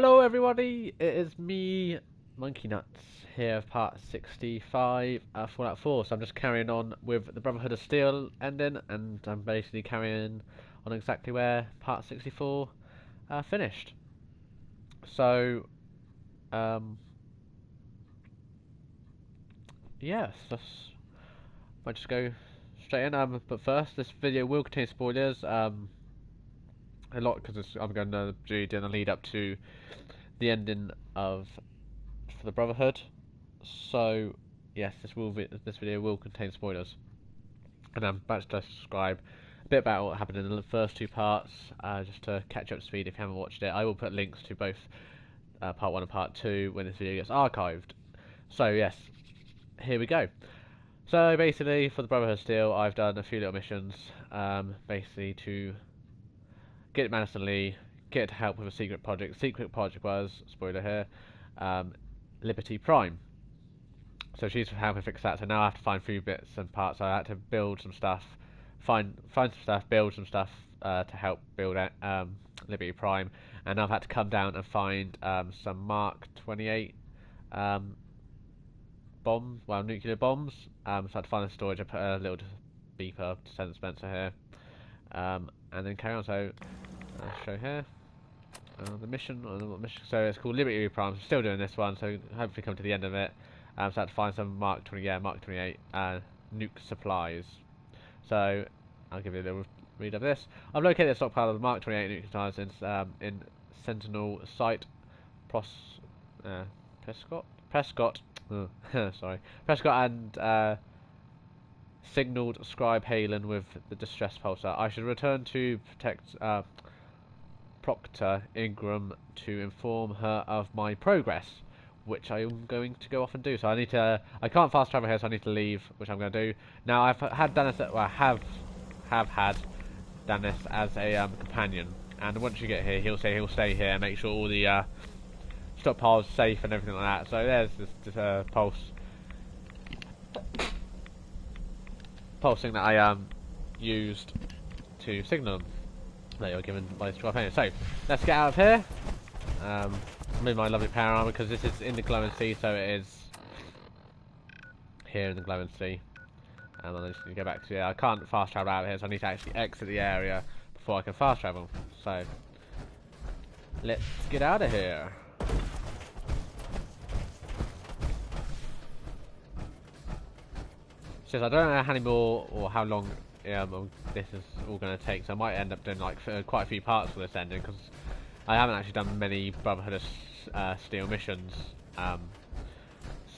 Hello everybody, it is me, munkynuts, here of part 65, Fallout 4, so I'm just carrying on with the Brotherhood of Steel ending, and I'm basically carrying on exactly where part 64 finished. So, yes, might just go straight in, but first, this video will contain spoilers, a lot, because I'm going to be doing a lead up to the ending of for the Brotherhood. So yes, this video will contain spoilers, and I'm about to describe a bit about what happened in the first two parts, just to catch up to speed if you haven't watched it. I will put links to both part 1 and part 2 when this video gets archived. So yes, here we go. So basically, for the Brotherhood Steel, I've done a few little missions, basically to get Madison Lee, get her to help with a secret project. The secret project was, spoiler here, Liberty Prime. So she's helping fix that. So now I have to find a few bits and parts. I had to build some stuff, find some stuff, build some stuff to help build Liberty Prime, and I've had to come down and find some Mark 28 bombs, well, nuclear bombs. So I had to find the storage. I put a little beeper dispenser here, and then carry on. So I'll show here. The mission, so it's called Liberty Prime. I'm still doing this one, so hopefully come to the end of it. So I had to find some Mark 28 nuke supplies. So I'll give you a little read of this. I've located a stockpile of the Mark 28 nuke supplies in Sentinel Site Prescott. Sorry, Prescott, and signalled Scribe Halen with the distress pulsar. I should return to protect Proctor Ingram to inform her of my progress, which I am going to go off and do. So I can't fast travel here, so I need to leave, which I'm going to do. Now I've had Dennis, well, I have had Dennis as a companion, and once you get here, he'll say he'll stay here and make sure all the stockpiles are safe and everything like that. So there's this pulsing that I used to signal them that you're given by this 12. So let's get out of here. I'm in my lovely power armor because this is in the glowing sea, so it is here in the glowing sea. And I just need to go back to I can't fast travel out of here, so I need to actually exit the area before I can fast travel. So let's get out of here. Says I don't know how many more or how long this is all going to take, so I might end up doing like quite a few parts for this ending because I haven't actually done many Brotherhood of Steel missions,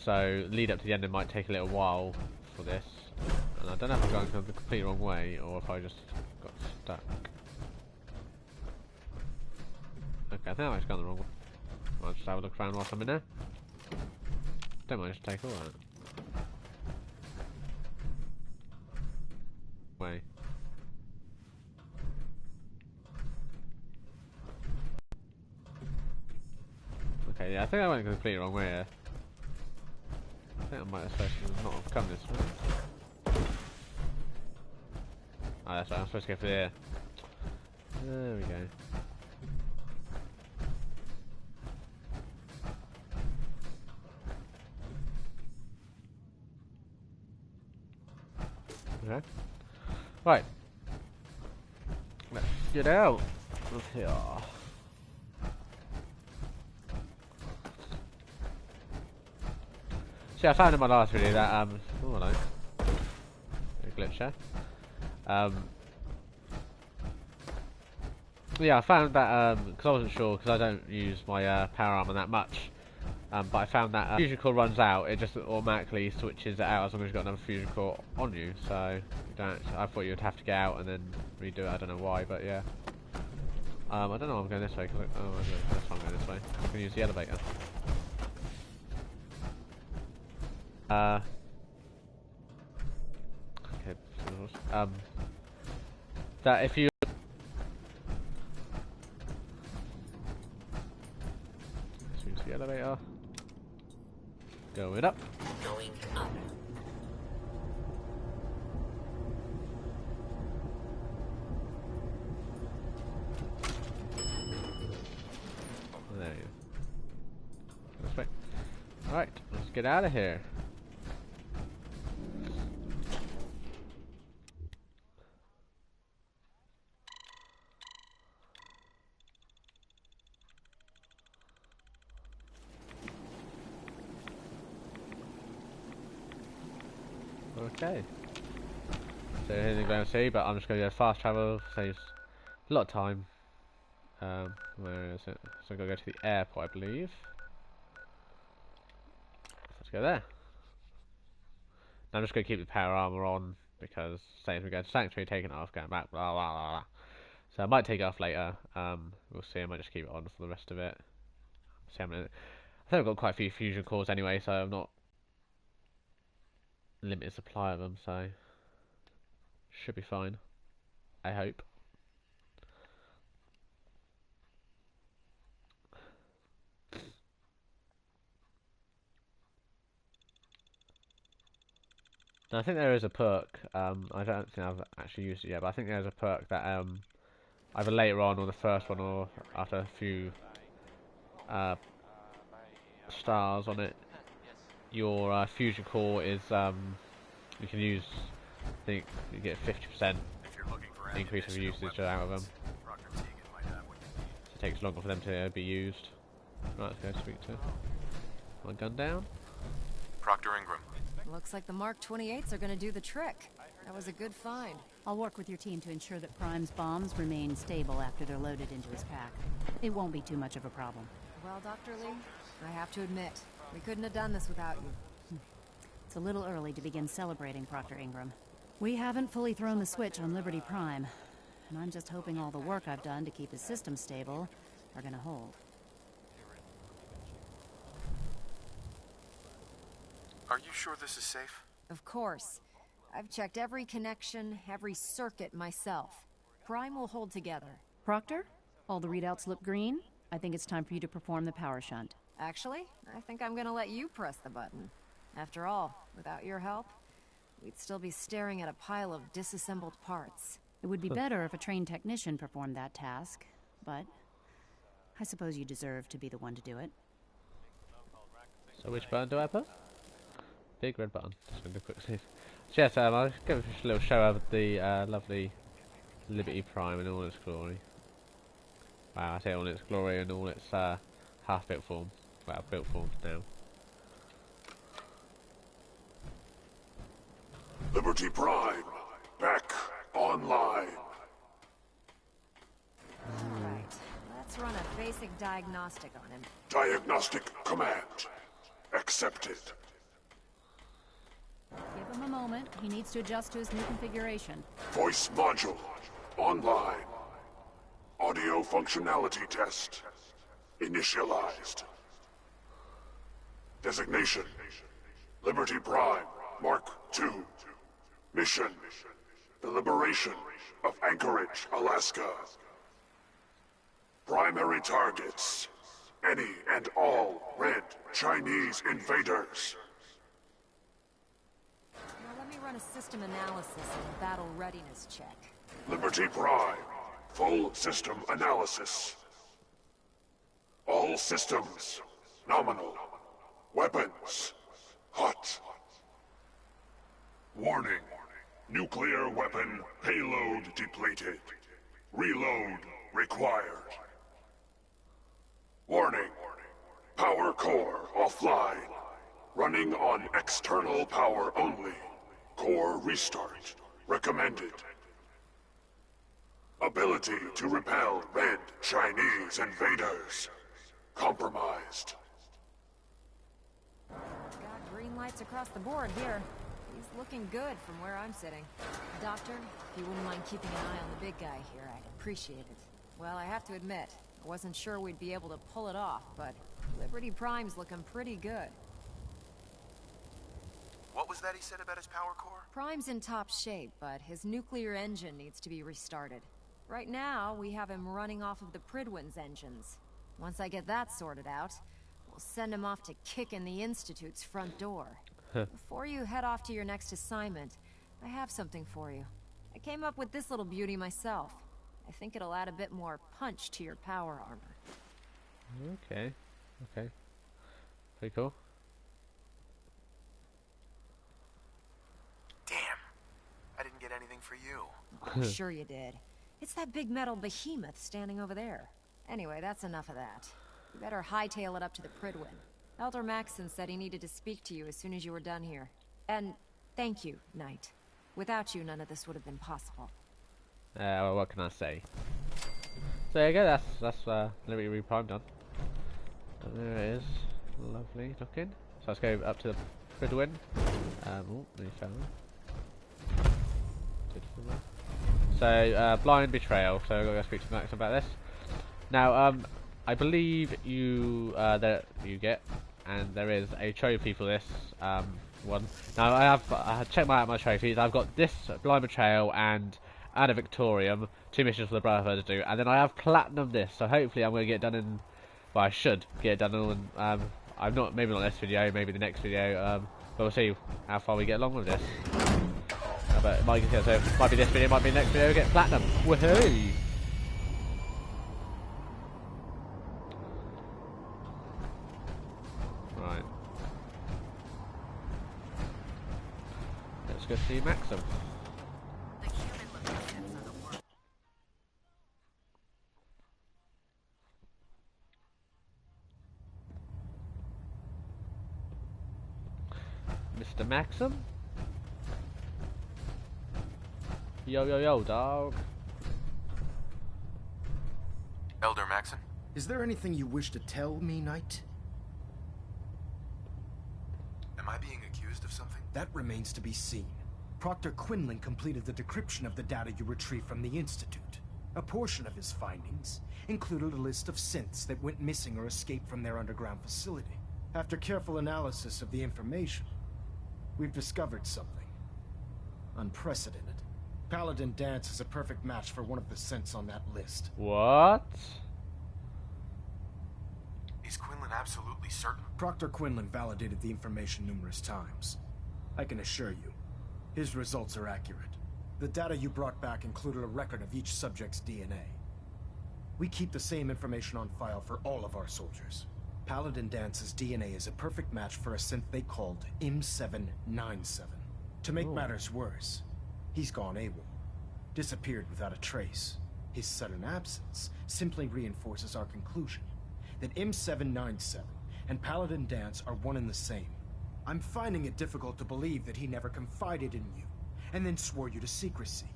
so lead up to the ending might take a little while for this, and I don't know if I'm going the completely wrong way or if I just got stuck. Okay, I think I've actually gone the wrong way. I'll just have a look around whilst I'm in there. Don't mind, just take all that. Way. Okay, yeah, I think I went completely wrong way here. I think I might have supposed to not have come this way. Oh, that's right, I'm supposed to go for here. There we go. Okay. Right. Let's get out of here. See, I found in my last video that oh hello, a glitch there. Yeah, I found that because I wasn't sure, because I don't use my power armor that much. But I found that fusion core runs out, it just automatically switches it out as long as you've got another fusion core on you. So you don't. I thought you'd have to get out and then redo it. I don't know why, but yeah. I don't know. I'm going this way. Cause that's why I'm going this way. I can use the elevator. Okay. That if you use the elevator. Going up. Going up. There you go. Let's get out of here. Okay. So here's the ground sea, but I'm just going to go fast travel, saves a lot of time. Where is it? So I've got to go to the airport, I believe. Let's go there. Now I'm just going to keep the power armor on, because say if we go to Sanctuary, taking it off, going back, blah blah blah blah. So I might take it off later. We'll see. I might just keep it on for the rest of it. See, I think I've got quite a few fusion cores anyway, so I'm not limited supply of them, so should be fine. I hope. Now, I think there is a perk. I don't think I've actually used it yet, but I think there's a perk that either later on or the first one or after a few stars on it, your fusion core is you can use. I think you get 50% increase of usage out of them. So it takes longer for them to be used. Right, let's go speak to my gun down. Proctor Ingram. Looks like the Mark 28s are gonna do the trick. That was a good find. I'll work with your team to ensure that Prime's bombs remain stable after they're loaded into his pack. It won't be too much of a problem. Well, Dr. Lee, I have to admit, we couldn't have done this without you. It's a little early to begin celebrating, Proctor Ingram. We haven't fully thrown the switch on Liberty Prime, and I'm just hoping all the work I've done to keep his system stable are gonna hold. Are you sure this is safe? Of course. I've checked every connection, every circuit myself. Prime will hold together. Proctor, all the readouts look green. I think it's time for you to perform the power shunt. Actually, I think I'm gonna let you press the button. After all, without your help, we'd still be staring at a pile of disassembled parts. It would be better if a trained technician performed that task, but I suppose you deserve to be the one to do it. So which button do I put? Big red button. Just going to do a quick save. So yes, I'll give a little show of the lovely Liberty Prime in all its glory. Wow, I say all its glory and all its half-built form. Well, built form now. Liberty Prime, back online. Alright, let's run a basic diagnostic on him. Diagnostic command accepted. Give him a moment. He needs to adjust to his new configuration. Voice module online. Audio functionality test initialized. Designation Liberty Prime Mark II. Mission the liberation of Anchorage, Alaska. Primary targets any and all red Chinese invaders. Now let me run a system analysis and a battle readiness check. Liberty Prime, full system analysis. All systems, nominal. Weapons, hot. Warning, nuclear weapon payload depleted. Reload required. Warning, power core offline. Running on external power only. Core restart recommended. Ability to repel red Chinese invaders compromised. Got green lights across the board here. He's looking good from where I'm sitting. Doctor, if you wouldn't mind keeping an eye on the big guy here, I'd appreciate it. Well, I have to admit, I wasn't sure we'd be able to pull it off, but Liberty Prime's looking pretty good. What was that he said about his power core? Prime's in top shape, but his nuclear engine needs to be restarted. Right now, we have him running off of the Pridwin's engines. Once I get that sorted out, we'll send him off to kick in the Institute's front door. Before you head off to your next assignment, I have something for you. I came up with this little beauty myself. I think it'll add a bit more punch to your power armor. Okay. Okay. Pretty cool. anything for you. I'm sure you did. It's that big metal behemoth standing over there. Anyway, that's enough of that. You better hightail it up to the Pridwin. Elder Maxson said he needed to speak to you as soon as you were done here. And thank you, Knight. Without you, none of this would have been possible. Well, what can I say? So there you go, that's Liberty Reprime done. And there it is. Lovely looking. So let's go up to the Pridwin. Oh, nearly fell. So, blind betrayal. So I've got to speak to Max about this. Now, I believe that you get, and there is a trophy for this one. Now, I have checked out my trophies. I've got this blind betrayal and a Victorium, 2 missions for the Brotherhood to do, and then I have platinum this. So hopefully, I'm going to get it done in. Well, I should get it done in. I'm not, maybe not this video, maybe the next video. But we'll see how far we get along with this. But it might be this video, might be the next video, we get platinum. Woohoo! Right. Let's go see Maxim. Mr. Maxim? Yo, yo, yo, dog. Elder Maxson? Is there anything you wish to tell me, Knight? Am I being accused of something? That remains to be seen. Proctor Quinlan completed the decryption of the data you retrieved from the Institute. A portion of his findings included a list of synths that went missing or escaped from their underground facility. After careful analysis of the information, we've discovered something unprecedented. Paladin Dance is a perfect match for one of the synths on that list. What? Is Quinlan absolutely certain? Proctor Quinlan validated the information numerous times. I can assure you, his results are accurate. The data you brought back included a record of each subject's DNA. We keep the same information on file for all of our soldiers. Paladin Dance's DNA is a perfect match for a synth they called M797. To make matters worse, he's gone AWOL. Disappeared without a trace. His sudden absence simply reinforces our conclusion that M797 and Paladin Dance are one and the same. I'm finding it difficult to believe that he never confided in you, and then swore you to secrecy.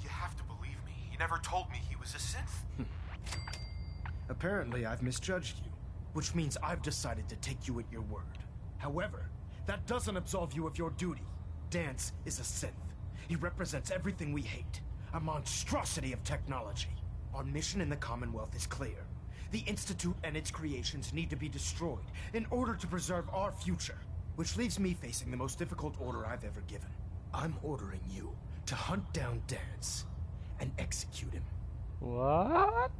You have to believe me. He never told me he was a synth. Apparently, I've misjudged you, which means I've decided to take you at your word. However, that doesn't absolve you of your duty. Dance is a synth. He represents everything we hate. A monstrosity of technology. Our mission in the Commonwealth is clear. The Institute and its creations need to be destroyed in order to preserve our future. Which leaves me facing the most difficult order I've ever given. I'm ordering you to hunt down Dance and execute him. What?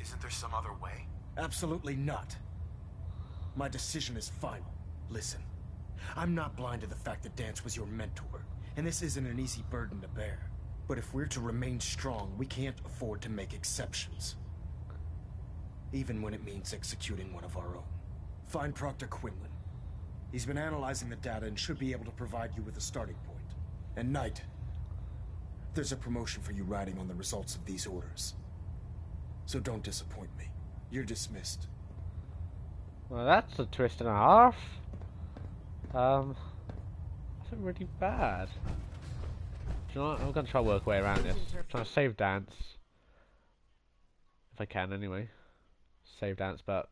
Isn't there some other way? Absolutely not. My decision is final. Listen, I'm not blind to the fact that Dance was your mentor, and this isn't an easy burden to bear. But if we're to remain strong, we can't afford to make exceptions. Even when it means executing one of our own. Find Proctor Quinlan. He's been analyzing the data and should be able to provide you with a starting point. And Knight, there's a promotion for you riding on the results of these orders. So don't disappoint me. You're dismissed. Well, that's a twist and a half. That's really bad. Do you know what? I'm gonna try to work a way around this. I'm trying to save Dance. If I can, anyway. Save Dance, but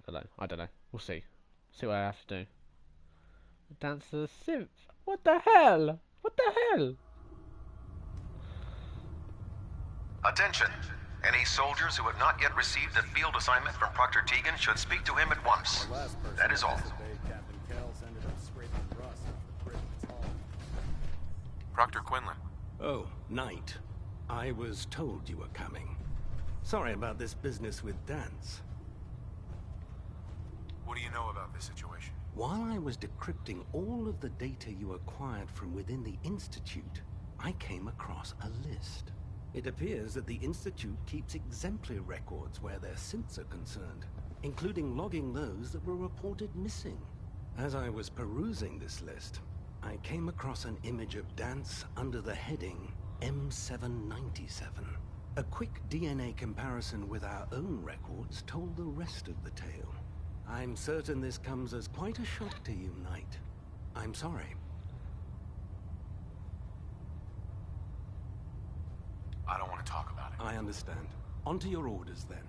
I don't know. We'll see. See what I have to do. Dance to the synth. What the hell? What the hell? Attention! Any soldiers who have not yet received a field assignment from Proctor Tegan should speak to him at once. That is all. Proctor Quinlan. Oh, Knight. I was told you were coming. Sorry about this business with Dance. What do you know about this situation? While I was decrypting all of the data you acquired from within the Institute, I came across a list. It appears that the Institute keeps exemplary records where their synths are concerned. including logging those that were reported missing. As I was perusing this list, I came across an image of Dance under the heading M797. A quick DNA comparison with our own records told the rest of the tale. I'm certain this comes as quite a shock to you, Knight. I'm sorry. I don't want to talk about it. I understand. On to your orders, then.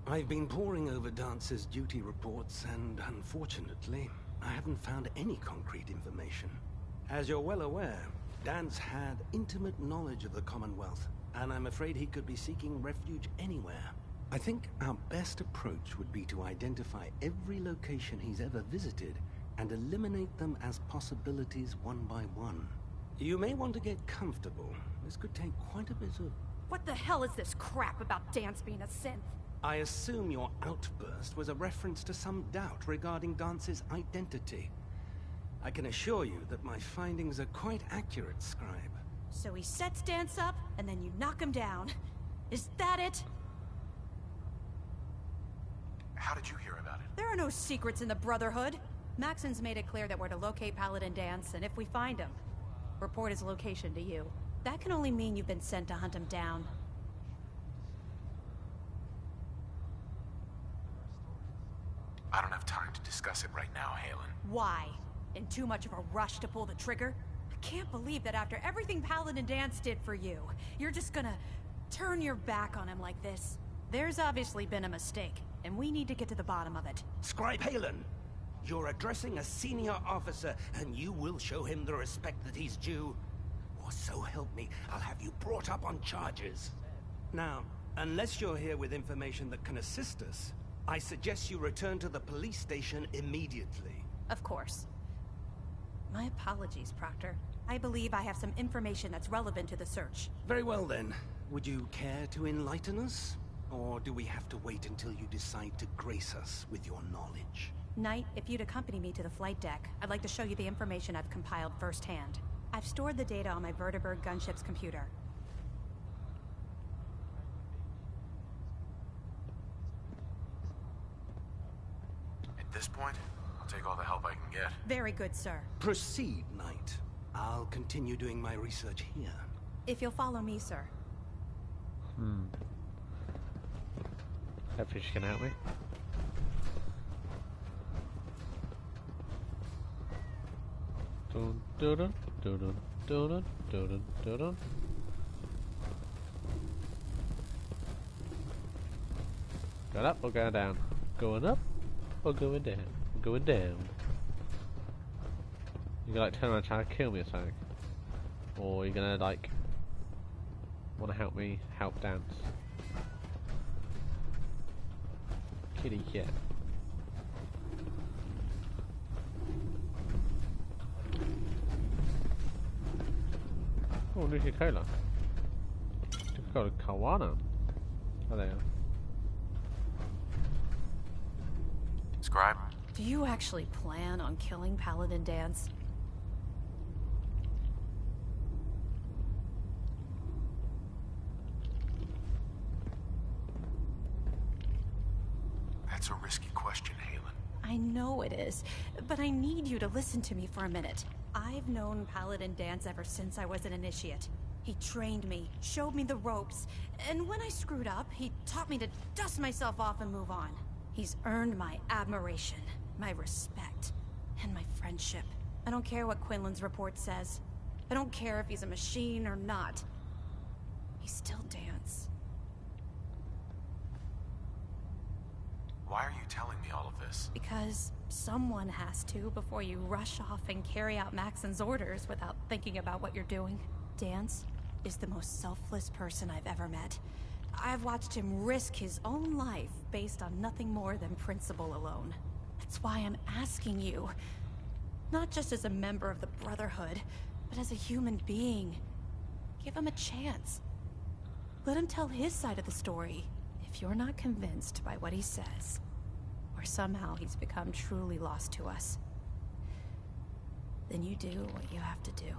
I've been poring over Dance's duty reports, and unfortunately, I haven't found any concrete information. As you're well aware, Dance had intimate knowledge of the Commonwealth, and I'm afraid he could be seeking refuge anywhere. I think our best approach would be to identify every location he's ever visited and eliminate them as possibilities one by one. You may want to get comfortable. This could take quite a bit of... What the hell is this crap about Dance being a synth? I assume your outburst was a reference to some doubt regarding Dance's identity. I can assure you that my findings are quite accurate, Scribe. So he sets Dance up, and then you knock him down. Is that it? How did you hear about it? There are no secrets in the Brotherhood. Maxon's made it clear that we're to locate Paladin Dance, and if we find him, report his location to you. That can only mean you've been sent to hunt him down. I don't have time to discuss it right now, Halen. Why? In too much of a rush to pull the trigger? I can't believe that after everything Paladin Dance did for you, you're just gonna turn your back on him like this. There's obviously been a mistake, and we need to get to the bottom of it. Scribe Halen, you're addressing a senior officer, and you will show him the respect that he's due. Or so help me, I'll have you brought up on charges. Now, unless you're here with information that can assist us, I suggest you return to the police station immediately. Of course. My apologies, Proctor. I believe I have some information that's relevant to the search. Very well then. Would you care to enlighten us? Or do we have to wait until you decide to grace us with your knowledge? Knight, if you'd accompany me to the flight deck, I'd like to show you the information I've compiled firsthand. I've stored the data on my Vertibird gunship's computer. At this point, I'll take all the help I can get. Very good, sir. Proceed, Knight. I'll continue doing my research here. If you'll follow me, sir. Hopefully she can help me. Dun, dun, dun, dun, dun, dun, dun, dun. Going up or going down? Going up or going down? Going down. You gonna like turn around trying to kill me or something? Or are you gonna like wanna help me help Dance? Kitty cat. Oh, Nuka-Cola. Nuka-Cola Kawana. Oh, there you are. Scribe? Do you actually plan on killing Paladin Dance? That's a risky question, Halen. I know it is, but I need you to listen to me for a minute. I've known Paladin Dance ever since I was an initiate. He trained me, showed me the ropes, and when I screwed up, he taught me to dust myself off and move on. He's earned my admiration, my respect, and my friendship. I don't care what Quinlan's report says. I don't care if he's a machine or not. He's still Dance. Why are you telling me all of this? Because someone has to before you rush off and carry out Maxon's orders without thinking about what you're doing. Dance is the most selfless person I've ever met. I've watched him risk his own life based on nothing more than principle alone. That's why I'm asking you, not just as a member of the Brotherhood, but as a human being. Give him a chance. Let him tell his side of the story. If you're not convinced by what he says, or somehow he's become truly lost to us, then you do what you have to do.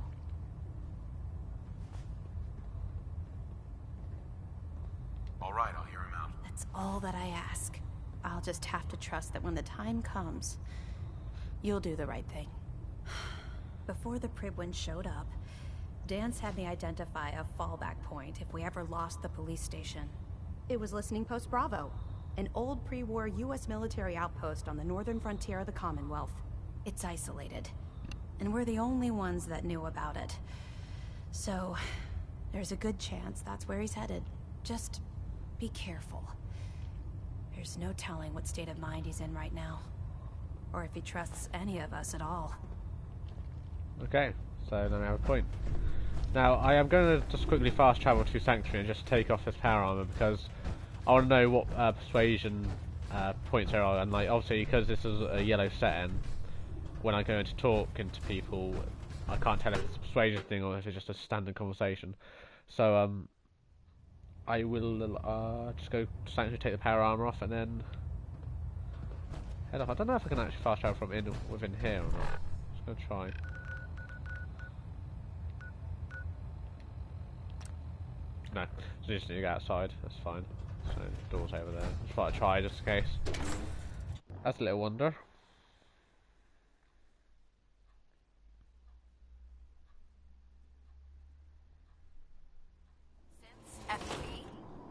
All right, I'll hear him out. That's all that I ask. I'll just have to trust that when the time comes, you'll do the right thing. Before the Pribwin showed up, Dance had me identify a fallback point if we ever lost the police station. It was Listening Post Bravo, an old pre-war U.S. military outpost on the northern frontier of the Commonwealth. It's isolated, and we're the only ones that knew about it. So, there's a good chance that's where he's headed. Just be careful. There's no telling what state of mind he's in right now, or if he trusts any of us at all. Okay, so then I have a point. Now, I am going to just quickly fast travel to Sanctuary and just take off this power armor because I want to know what persuasion points there are, and like obviously because this is a yellow setting, when I go into talking to people, I can't tell if it's a persuasion thing or if it's just a standard conversation. So I will just go to Sanctuary, take the power armor off, and then head off. I don't know if I can actually fast travel from within here or not. Just gonna try. No, so just need to go outside, that's fine. So, the door's over there. Just thought I'd try just in case. That's a little wonder. Since FB,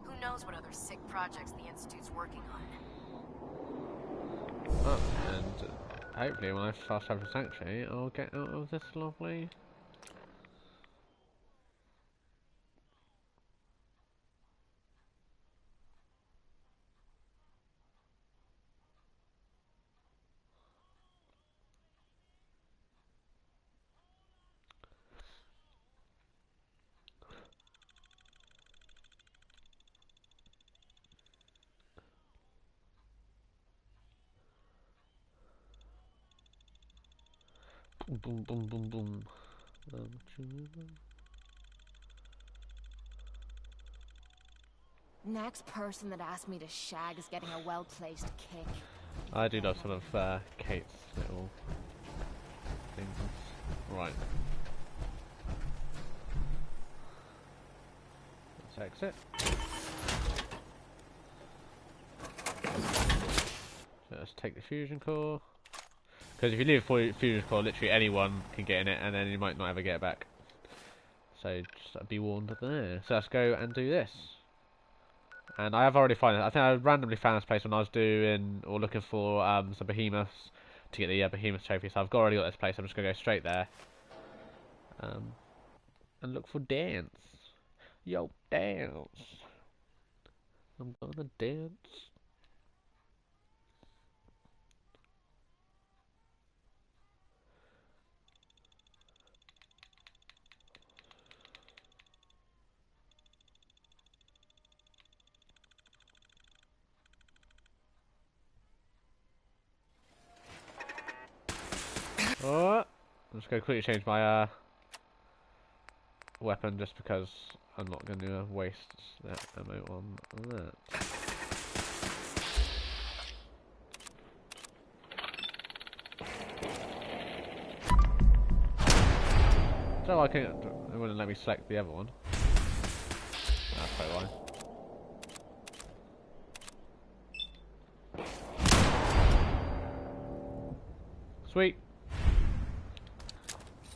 who knows what other sick projects the Institute's working on. Oh, and hopefully when I fast travel to Sanctuary, I'll get out of this lovely... Boom, boom, boom, boom. Next person that asked me to shag is getting a well-placed kick. I do love some of Kate's little things. Right. Let's exit. So let's take the fusion core. Because if you leave a fusion core, literally anyone can get in it, and then you might not ever get it back. So just be warned there. So let's go and do this. And I have already found it. I think I randomly found this place when I was doing or looking for some behemoths to get the behemoth trophy. So I've already got this place. I'm just gonna go straight there and look for Dance. Yo, Dance. I'm gonna dance. Oh, I'm just going to quickly change my weapon just because I'm not going to waste that ammo on that. So I can. It wouldn't let me select the other one. That's probably why. Sweet.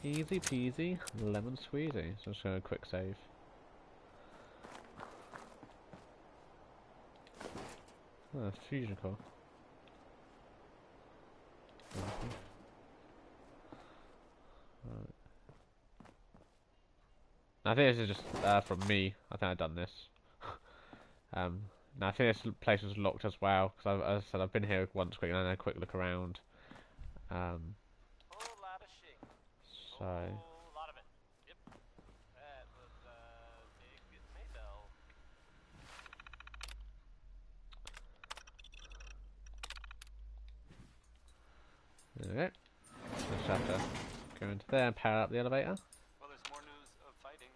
Easy peasy, lemon squeezy. So I'm just going to quick save. Oh, fusion core. Right. I think this is just from me. I think I've done this. Now I think this place was locked as well because as I said, I've been here once quick and then a quick look around. So. There we go. Just have to go into there and power up the elevator. Well, there's more news of fighting.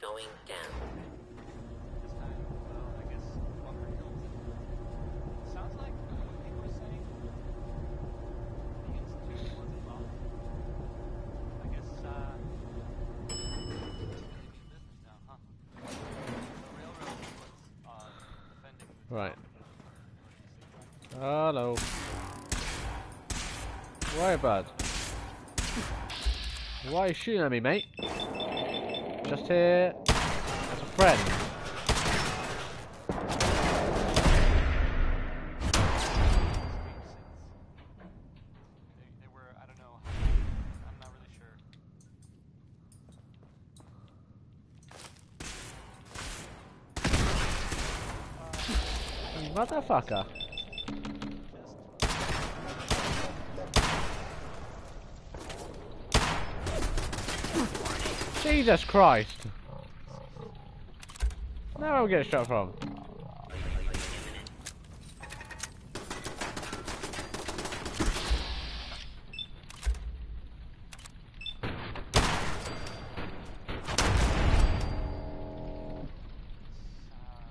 Going down. This time, well, I guess Bunker Hills. Sounds like what people are saying. The Institute was involved. I guess, business now, huh? The railroad was defending the Right. Hello. Why, bud? Why are you shooting at me, mate? Just here as a friend. They were, I don't know. I'm not really sure. Motherfucker. Jesus Christ. Now I'll get shot from.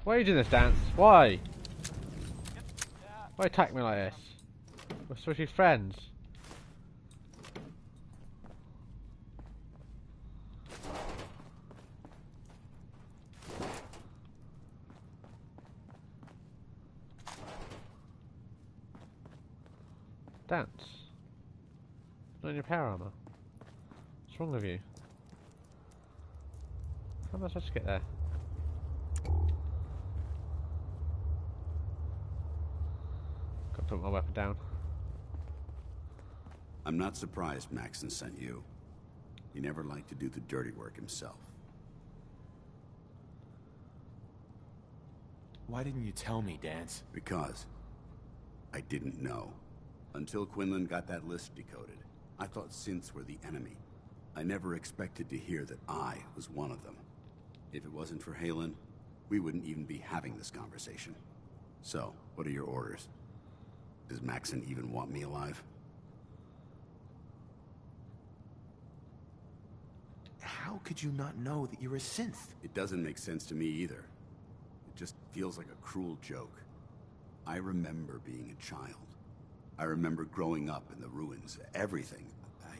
Why are you doing this dance? Why? Why attack me like this? We're supposed to be friends. Dance. Not in your power armor. What's wrong with you? How am I supposed to get there? Gotta put my weapon down. I'm not surprised Maxon sent you. He never liked to do the dirty work himself. Why didn't you tell me, Dance? Because I didn't know. Until Quinlan got that list decoded, I thought synths were the enemy. I never expected to hear that I was one of them. If it wasn't for Halen, we wouldn't even be having this conversation. So, what are your orders? Does Maxon even want me alive? How could you not know that you're a synth? It doesn't make sense to me either. It just feels like a cruel joke. I remember being a child. I remember growing up in the ruins, everything. I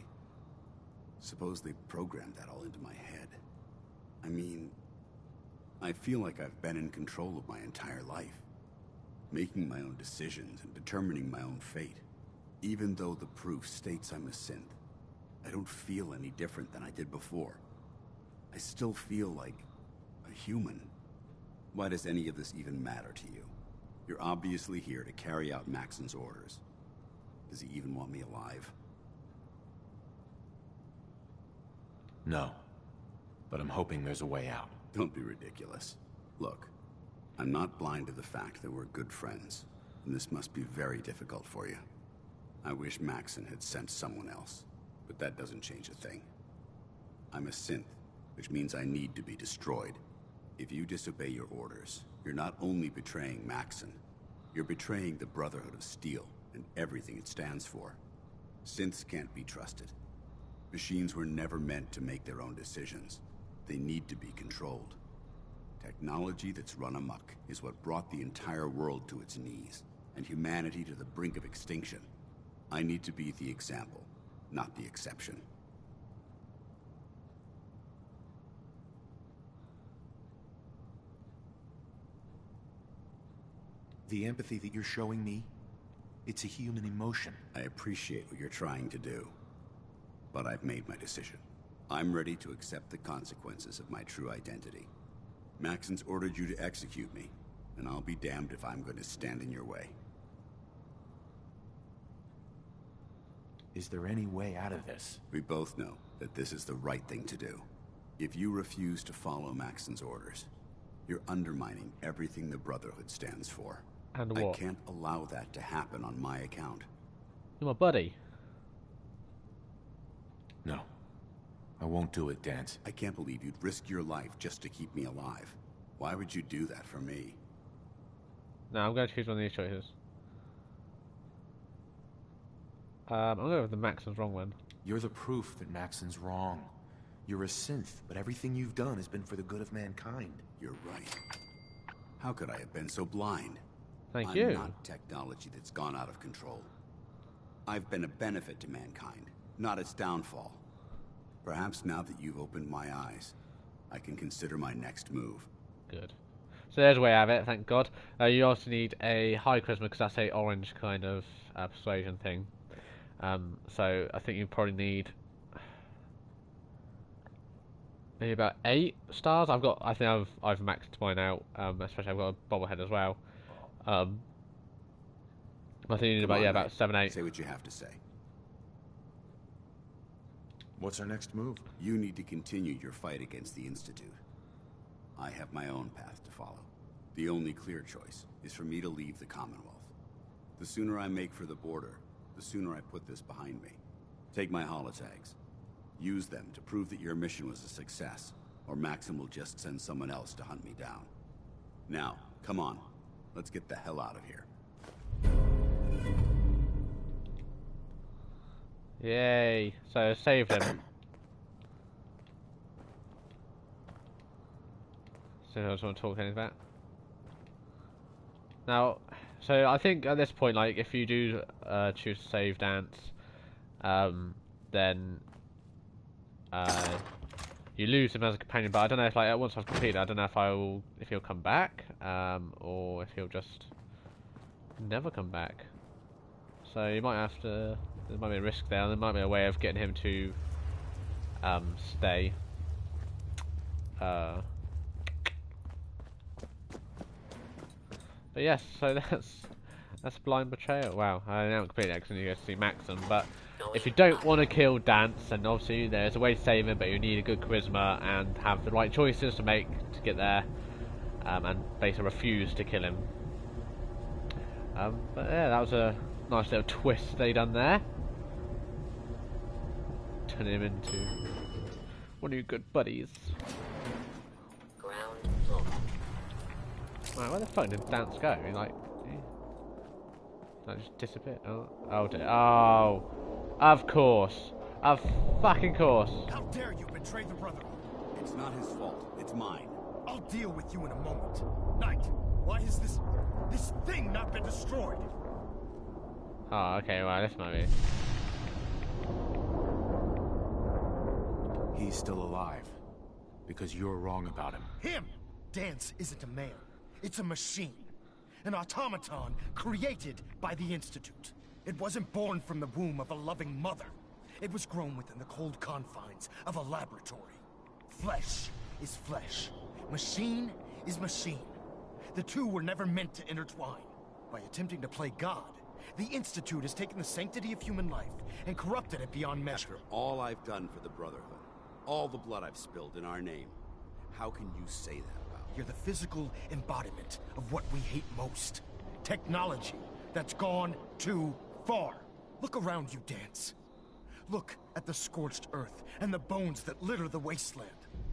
suppose they programmed that all into my head. I mean, I feel like I've been in control of my entire life, making my own decisions and determining my own fate. Even though the proof states I'm a synth, I don't feel any different than I did before. I still feel like a human. Why does any of this even matter to you? You're obviously here to carry out Maxon's orders. Does he even want me alive? No. But I'm hoping there's a way out. Don't be ridiculous. Look, I'm not blind to the fact that we're good friends, and this must be very difficult for you. I wish Maxon had sent someone else, but that doesn't change a thing. I'm a synth, which means I need to be destroyed. If you disobey your orders, you're not only betraying Maxon, you're betraying the Brotherhood of Steel and everything it stands for. Synths can't be trusted. Machines were never meant to make their own decisions. They need to be controlled. Technology that's run amok is what brought the entire world to its knees, and humanity to the brink of extinction. I need to be the example, not the exception. The empathy that you're showing me, it's a human emotion. I appreciate what you're trying to do, but I've made my decision. I'm ready to accept the consequences of my true identity. Maxon's ordered you to execute me, and I'll be damned if I'm going to stand in your way. Is there any way out of this? We both know that this is the right thing to do. If you refuse to follow Maxon's orders, you're undermining everything the Brotherhood stands for. And what? I can't allow that to happen on my account. You're my buddy. No. I won't do it, Dance. I can't believe you'd risk your life just to keep me alive. Why would you do that for me? No, I'm going to choose one of these choices. I'm going to go with the Maxon's wrong one. You're the proof that Maxon's wrong. You're a synth, but everything you've done has been for the good of mankind. You're right. How could I have been so blind? Thank I'm you. not technology that's gone out of control. I've been a benefit to mankind, not its downfall. Perhaps now that you've opened my eyes, I can consider my next move. Good. So there's a way out of it, thank God. You also need a high charisma because that's a orange kind of persuasion thing. So I think you probably need maybe about 8 stars. I think I've maxed mine out, especially I've got a bobblehead as well. I think you need about 7, 8. Say what you have to say. What's our next move? You need to continue your fight against the Institute. I have my own path to follow. The only clear choice is for me to leave the Commonwealth. The sooner I make for the border, the sooner I put this behind me. Take my holotags. Use them to prove that your mission was a success, or Maxim will just send someone else to hunt me down. Now, come on. Let's get the hell out of here. Yay! So save him. So I just want to talk anything about. Now, so I think at this point, like, if you do choose to save Dance, then you lose him as a companion. But I don't know if, like, once I've completed, I don't know if he'll come back, or if he'll just never come back. So you might have to. There might be a risk there. There might be a way of getting him to stay. But yes, so that's blind betrayal. Wow, I haven't completed it because you go to see Maxim. But if you don't want to kill Dance, then obviously there's a way to save him, but you need a good charisma and have the right choices to make to get there, and basically refuse to kill him. But yeah, that was a nice little twist they done there. Turn him into one of your good buddies. Ground floor. Right, where the fuck did Dance go? Like, just disappeared. Oh dear. Oh, of course. Of fucking course. How dare you betray the Brotherhood? It's not his fault. It's mine. I'll deal with you in a moment. Knight, why has this thing not been destroyed? Oh, okay, well, this might be. He's still alive. Because you're wrong about him. Him! Dance isn't a man. It's a machine. An automaton created by the Institute. It wasn't born from the womb of a loving mother. It was grown within the cold confines of a laboratory. Flesh is flesh. Machine is machine. The two were never meant to intertwine. By attempting to play God, the Institute has taken the sanctity of human life and corrupted it beyond measure. After all I've done for the Brotherhood, all the blood I've spilled in our name, how can you say that about me? You're the physical embodiment of what we hate most. Technology that's gone too far. Look around you, Dance. Look at the scorched earth and the bones that litter the wasteland.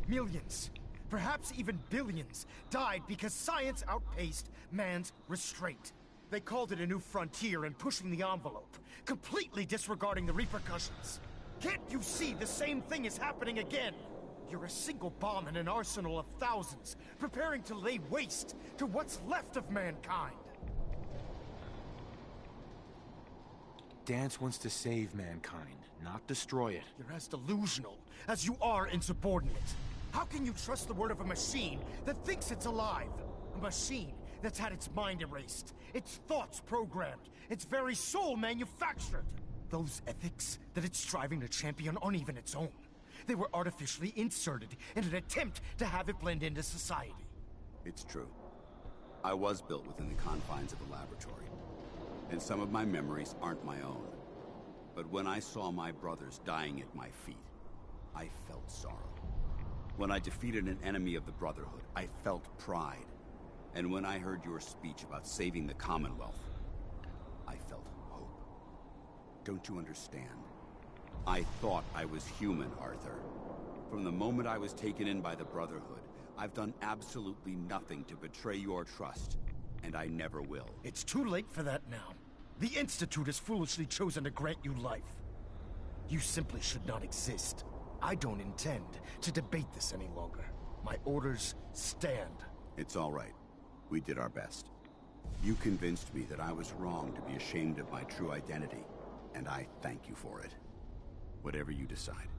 Millions, perhaps even billions, died because science outpaced man's restraint. They called it a new frontier and pushing the envelope, completely disregarding the repercussions. Can't you see the same thing is happening again? You're a single bomb in an arsenal of thousands, preparing to lay waste to what's left of mankind. Dance wants to save mankind, not destroy it. You're as delusional as you are insubordinate. How can you trust the word of a machine that thinks it's alive? A machine that's had its mind erased, its thoughts programmed, its very soul manufactured. Those ethics that it's striving to champion aren't even its own. They were artificially inserted in an attempt to have it blend into society. It's true. I was built within the confines of the laboratory, and some of my memories aren't my own. But when I saw my brothers dying at my feet, I felt sorrow. When I defeated an enemy of the Brotherhood, I felt pride. And when I heard your speech about saving the Commonwealth, I felt hope. Don't you understand? I thought I was human, Arthur. From the moment I was taken in by the Brotherhood, I've done absolutely nothing to betray your trust, and I never will. It's too late for that now. The Institute has foolishly chosen to grant you life. You simply should not exist. I don't intend to debate this any longer. My orders stand. It's all right. We did our best. You convinced me that I was wrong to be ashamed of my true identity, and I thank you for it. Whatever you decide,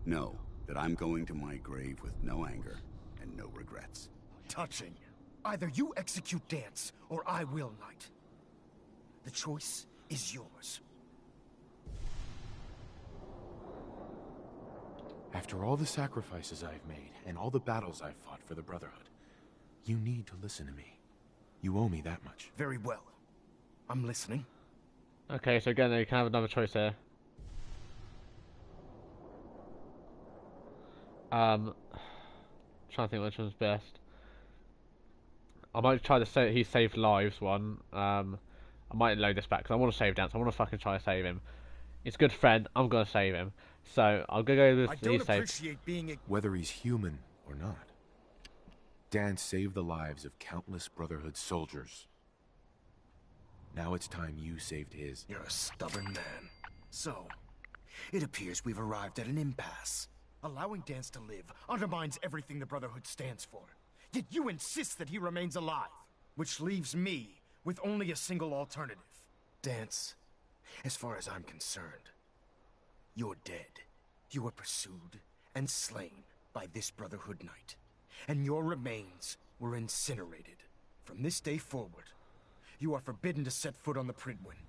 know that I'm going to my grave with no anger and no regrets. Touching. Either you execute Dance, or I will, Knight. The choice is yours. After all the sacrifices I've made, and all the battles I've fought for the Brotherhood, you need to listen to me. You owe me that much. Very well. I'm listening. Okay, so again, you can have another choice here. Trying to think which one's best. I might try the he saved lives one. I might load this back because I want to save Dance. I want to fucking try to save him. He's a good friend. I'm gonna save him. So I'll go with I don't he saved. appreciate being a... Whether he's human or not, Dan saved the lives of countless Brotherhood soldiers. Now it's time you saved his. You're a stubborn man. So, it appears we've arrived at an impasse. Allowing Dance to live undermines everything the Brotherhood stands for. Yet you insist that he remains alive, which leaves me with only a single alternative. Dance, as far as I'm concerned, you're dead. You were pursued and slain by this Brotherhood Knight, and your remains were incinerated. From this day forward, you are forbidden to set foot on the Prydwen,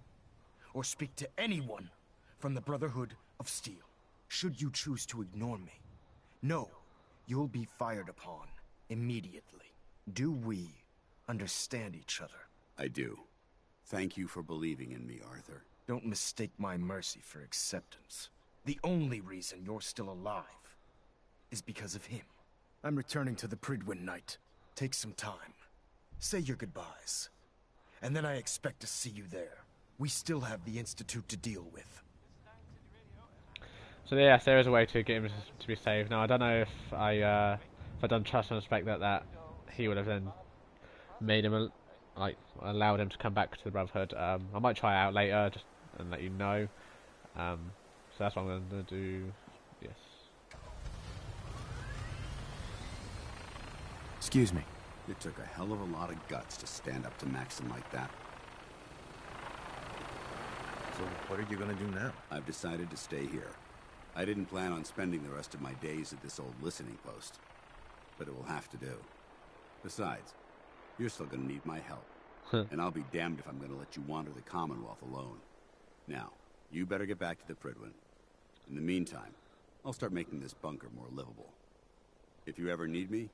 or speak to anyone from the Brotherhood of Steel. Should you choose to ignore me, know you'll be fired upon immediately. Do we understand each other? I do. Thank you for believing in me, Arthur. Don't mistake my mercy for acceptance. The only reason you're still alive is because of him. I'm returning to the Prydwen, Knight. Take some time. Say your goodbyes. And then I expect to see you there. We still have the Institute to deal with. So yes, there is a way to get him to be saved. Now I don't know if I done trust and respect that he would have then made him allowed him to come back to the Brotherhood. I might try it out later just and let you know. So that's what I'm going to do. Yes. Excuse me. It took a hell of a lot of guts to stand up to Maxim like that. So what are you gonna do now? I've decided to stay here. I didn't plan on spending the rest of my days at this old listening post, but it will have to do. Besides, you're still gonna need my help. And I'll be damned if I'm gonna let you wander the Commonwealth alone. Now, you better get back to the Prydwen. In the meantime, I'll start making this bunker more livable. If you ever need me,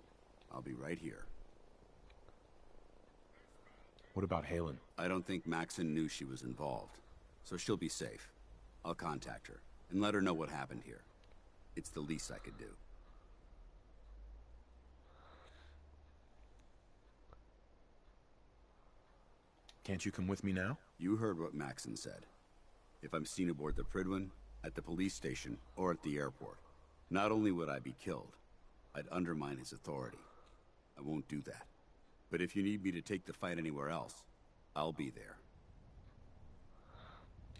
I'll be right here. What about Halen? I don't think Maxon knew she was involved, so she'll be safe. I'll contact her and let her know what happened here. It's the least I could do. Can't you come with me now? You heard what Maxon said. If I'm seen aboard the Prydwen, at the police station, or at the airport, not only would I be killed, I'd undermine his authority. I won't do that. But if you need me to take the fight anywhere else, I'll be there.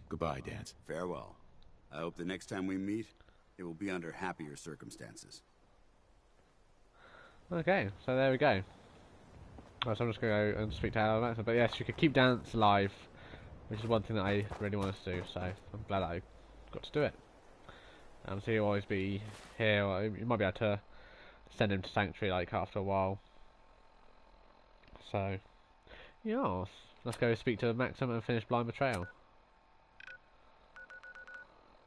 Goodbye, Dance. Farewell. I hope the next time we meet, it will be under happier circumstances. Okay, so there we go. Right, so I'm just going to go and speak to Alex. But yes, you could keep Dance alive, which is one thing that I really want to do, so I'm glad I got to do it. So he'll always be here, or you might be able to send him to Sanctuary like after a while. So, yeah, let's go speak to Maxim and finish Blind Betrayal.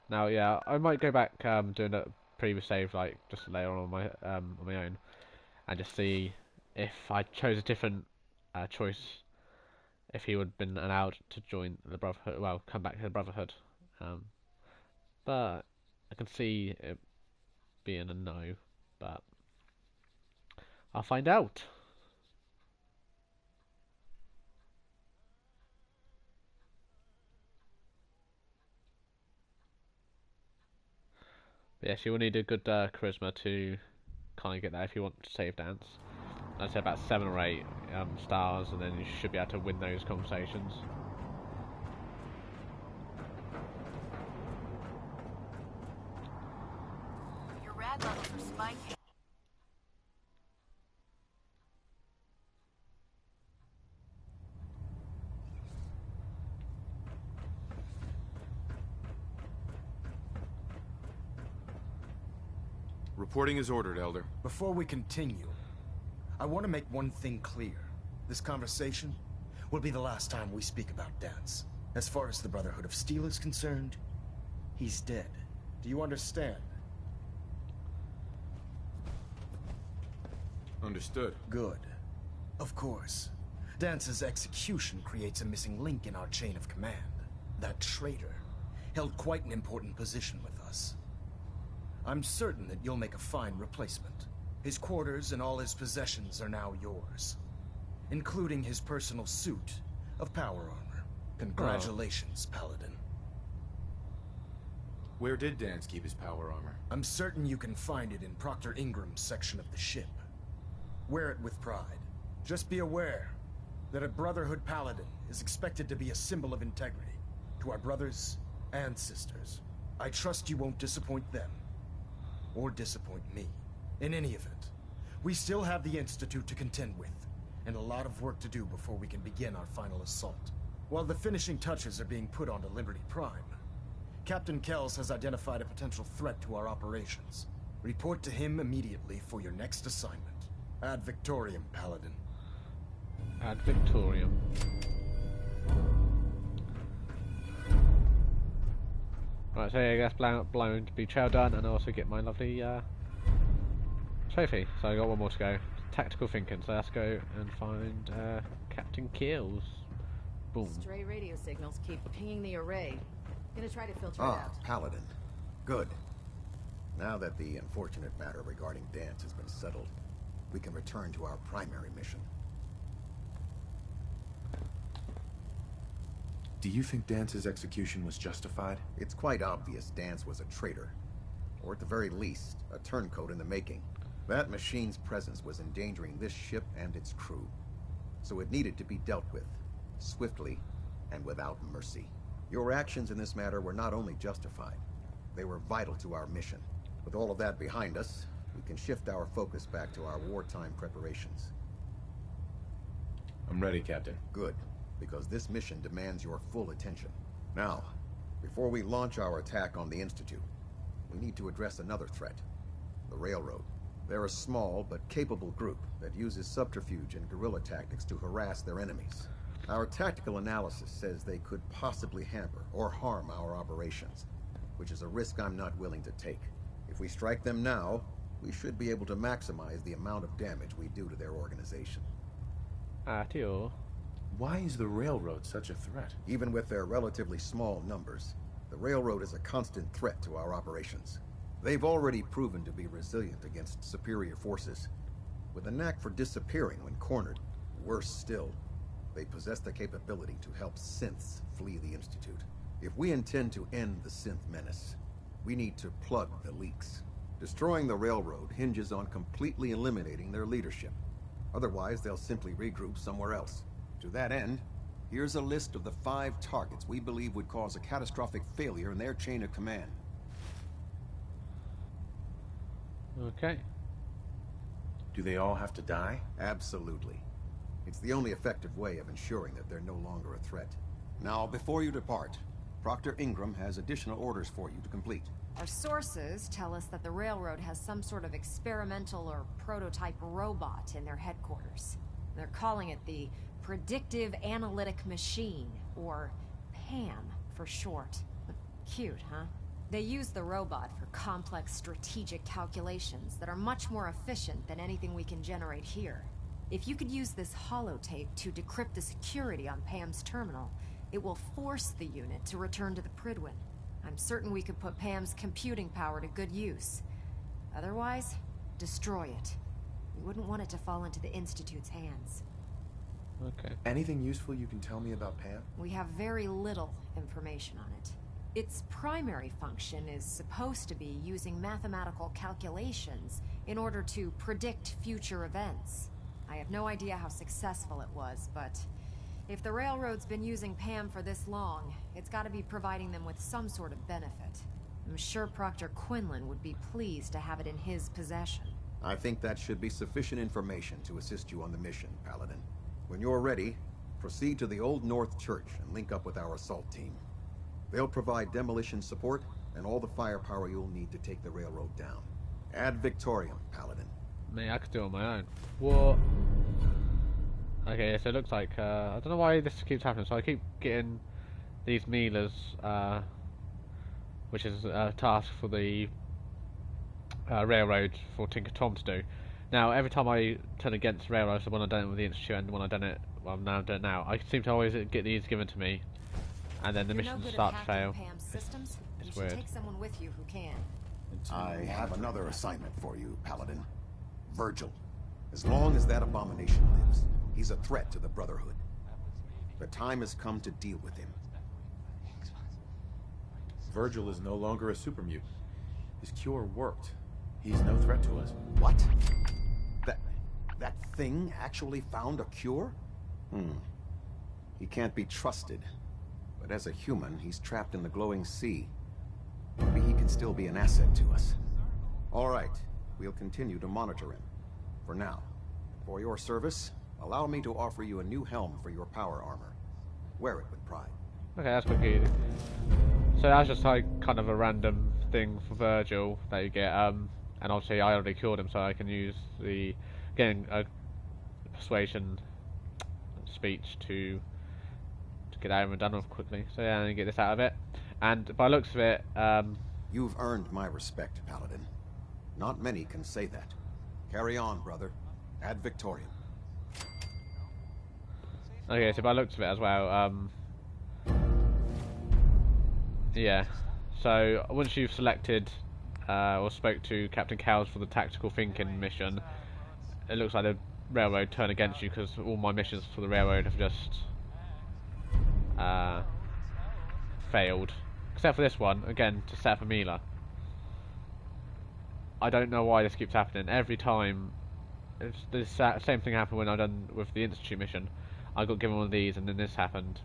Now, yeah, I might go back doing a previous save like just later on my own, and just see if I chose a different choice, if he would have been allowed to join the Brotherhood. Well, come back to the Brotherhood. But I can see it being a no, but I'll find out. But yes, you will need a good charisma to kind of get that if you want to save Dance. I'd say about 7 or 8 stars, and then you should be able to win those conversations. Your rad levels are spiking. Reporting is ordered, Elder. Before we continue, I want to make one thing clear. This conversation will be the last time we speak about Dance. As far as the Brotherhood of Steel is concerned, he's dead. Do you understand? Understood. Good. Of course. Dance's execution creates a missing link in our chain of command. That traitor held quite an important position with us. I'm certain that you'll make a fine replacement. His quarters and all his possessions are now yours, including his personal suit of power armor. Congratulations, Paladin. Where did Dance keep his power armor? I'm certain you can find it in Proctor Ingram's section of the ship. Wear it with pride. Just be aware that a Brotherhood Paladin is expected to be a symbol of integrity to our brothers and sisters. I trust you won't disappoint them, or disappoint me. In any event, we still have the Institute to contend with, and a lot of work to do before we can begin our final assault. While the finishing touches are being put onto Liberty Prime, Captain Kells has identified a potential threat to our operations. Report to him immediately for your next assignment. Ad Victoriam, Paladin. Ad Victoriam. Right, so yeah, that's blown Betrayal done, and I also get my lovely trophy. So I got one more to go. Tactical thinking. So let's go and find Captain Kills. Boom. Stray radio signals keep pinging the array. Gonna try to filter it out. Paladin. Good. Now that the unfortunate matter regarding Dance has been settled, we can return to our primary mission. Do you think Dance's execution was justified? It's quite obvious Dance was a traitor. Or at the very least, a turncoat in the making. That machine's presence was endangering this ship and its crew. So it needed to be dealt with, swiftly and without mercy. Your actions in this matter were not only justified, they were vital to our mission. With all of that behind us, we can shift our focus back to our wartime preparations. I'm ready, Captain. Good, because this mission demands your full attention. Now, before we launch our attack on the Institute, we need to address another threat, the Railroad. They're a small but capable group that uses subterfuge and guerrilla tactics to harass their enemies. Our tactical analysis says they could possibly hamper or harm our operations, which is a risk I'm not willing to take. If we strike them now, we should be able to maximize the amount of damage we do to their organization. Why is the Railroad such a threat? Even with their relatively small numbers, the Railroad is a constant threat to our operations. They've already proven to be resilient against superior forces, with a knack for disappearing when cornered. Worse still, they possess the capability to help synths flee the Institute. If we intend to end the synth menace, we need to plug the leaks. Destroying the Railroad hinges on completely eliminating their leadership. Otherwise, they'll simply regroup somewhere else. To that end, here's a list of the 5 targets we believe would cause a catastrophic failure in their chain of command. Okay. Do they all have to die? Absolutely. It's the only effective way of ensuring that they're no longer a threat. Now, before you depart, Proctor Ingram has additional orders for you to complete. Our sources tell us that the Railroad has some sort of experimental or prototype robot in their headquarters. They're calling it the Predictive Analytic Machine, or PAM for short. Cute, huh? They use the robot for complex strategic calculations that are much more efficient than anything we can generate here. If you could use this holotape to decrypt the security on PAM's terminal, it will force the unit to return to the Pridwin. I'm certain we could put PAM's computing power to good use. Otherwise, destroy it. We wouldn't want it to fall into the Institute's hands. Okay. Anything useful you can tell me about Pam? We have very little information on it. Its primary function is supposed to be using mathematical calculations in order to predict future events. I have no idea how successful it was, but if the Railroad's been using PAM for this long, it's got to be providing them with some sort of benefit. I'm sure Proctor Quinlan would be pleased to have it in his possession. I think that should be sufficient information to assist you on the mission, Paladin. When you're ready, proceed to the Old North Church and link up with our assault team. They'll provide demolition support and all the firepower you'll need to take the Railroad down. Ad Victoriam, Paladin. Me, I could do it on my own. What? Okay, so it looks like I don't know why this keeps happening. So I keep getting these Mealers, which is a task for the railroad for Tinker Tom to do. Now, every time I turn against railroad, so when I've done it with the Institute and when I've done it, well, I'm now doing it now, I seem to always get these given to me, and then the missions start to fail. It's weird. Take someone with you who can. I have another assignment for you, Paladin. Virgil. As long as that abomination lives, he's a threat to the Brotherhood. The time has come to deal with him. Virgil is no longer a super mutant. His cure worked. He's no threat to us. What? That thing actually found a cure? He can't be trusted. But as a human, he's trapped in the glowing sea. Maybe he can still be an asset to us. All right, we'll continue to monitor him. For now. For your service, allow me to offer you a new helm for your power armor. Wear it with pride. Okay, that's quite good. So that's just like kind of a random thing for Virgil that you get, and obviously I already cured him, so I can use the getting a persuasion speech to get out and done with quickly. So yeah, and get this out of it. And by the looks of it, you've earned my respect, Paladin. Not many can say that. Carry on, brother. Ad Victoriam. Okay, so by the looks of it as well, yeah. So once you've selected or spoke to Captain Cowles for the tactical thinking mission, it looks like the railroad turned against you because all my missions for the railroad have just failed, except for this one again to set up a Mila. I don't know why this keeps happening every time. It's the same thing happened when I done with the Institute mission. I got given one of these and then this happened.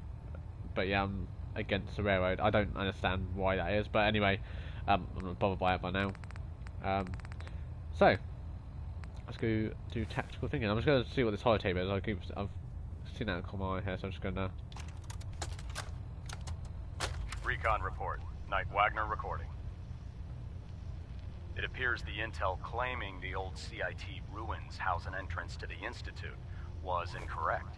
But yeah, I'm against the railroad. I don't understand why that is, but anyway, I'm not bothered by it by now. So let's go do tactical thinking. I'm just going to see what this holotape is. I've seen that in my here, so I'm just going to. Recon report. Knight Wagner recording. It appears the intel claiming the old CIT ruins house an entrance to the Institute was incorrect.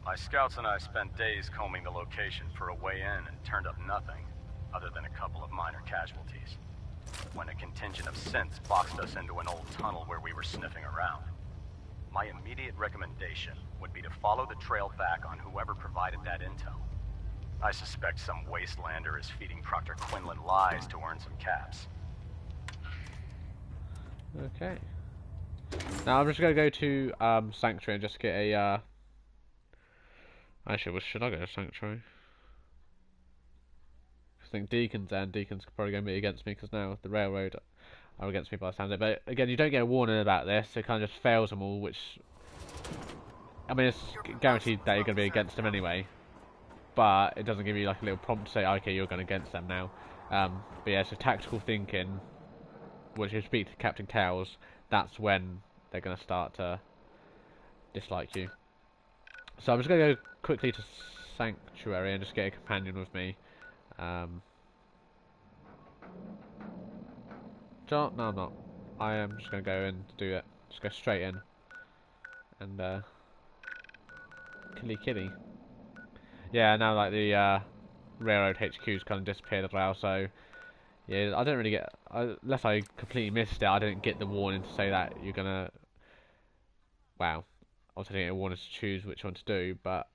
My scouts and I spent days combing the location for a way in and turned up nothing, other than a couple of minor casualties. When a contingent of synths boxed us into an old tunnel where we were sniffing around. My immediate recommendation would be to follow the trail back on whoever provided that intel. I suspect some wastelander is feeding Proctor Quinlan lies to earn some caps. Okay. Now I'm just going to go to Sanctuary and just get a actually, well, should I go to Sanctuary? I think Deacon's there, and Deacon's probably going to be against me because now the railroad are against me by the sound of it. But again, you don't get a warning about this. It kind of just fails them all, which I mean, it's guaranteed that you're going to be against them anyway. But it doesn't give you like a little prompt to say, okay, you're going against them now. But yeah, so tactical thinking. Once you speak to Captain Cowles, that's when they're going to start to dislike you. So I'm just going to go quickly to Sanctuary and just get a companion with me. No, I'm not. I am just going to go in to do it. Just go straight in. And, killy. Yeah, now like the railroad HQ's kind of disappeared as well, so yeah, I don't really get, unless I completely missed it, I didn't get the warning to say that you're gonna, wow, I was getting a warning to choose which one to do, but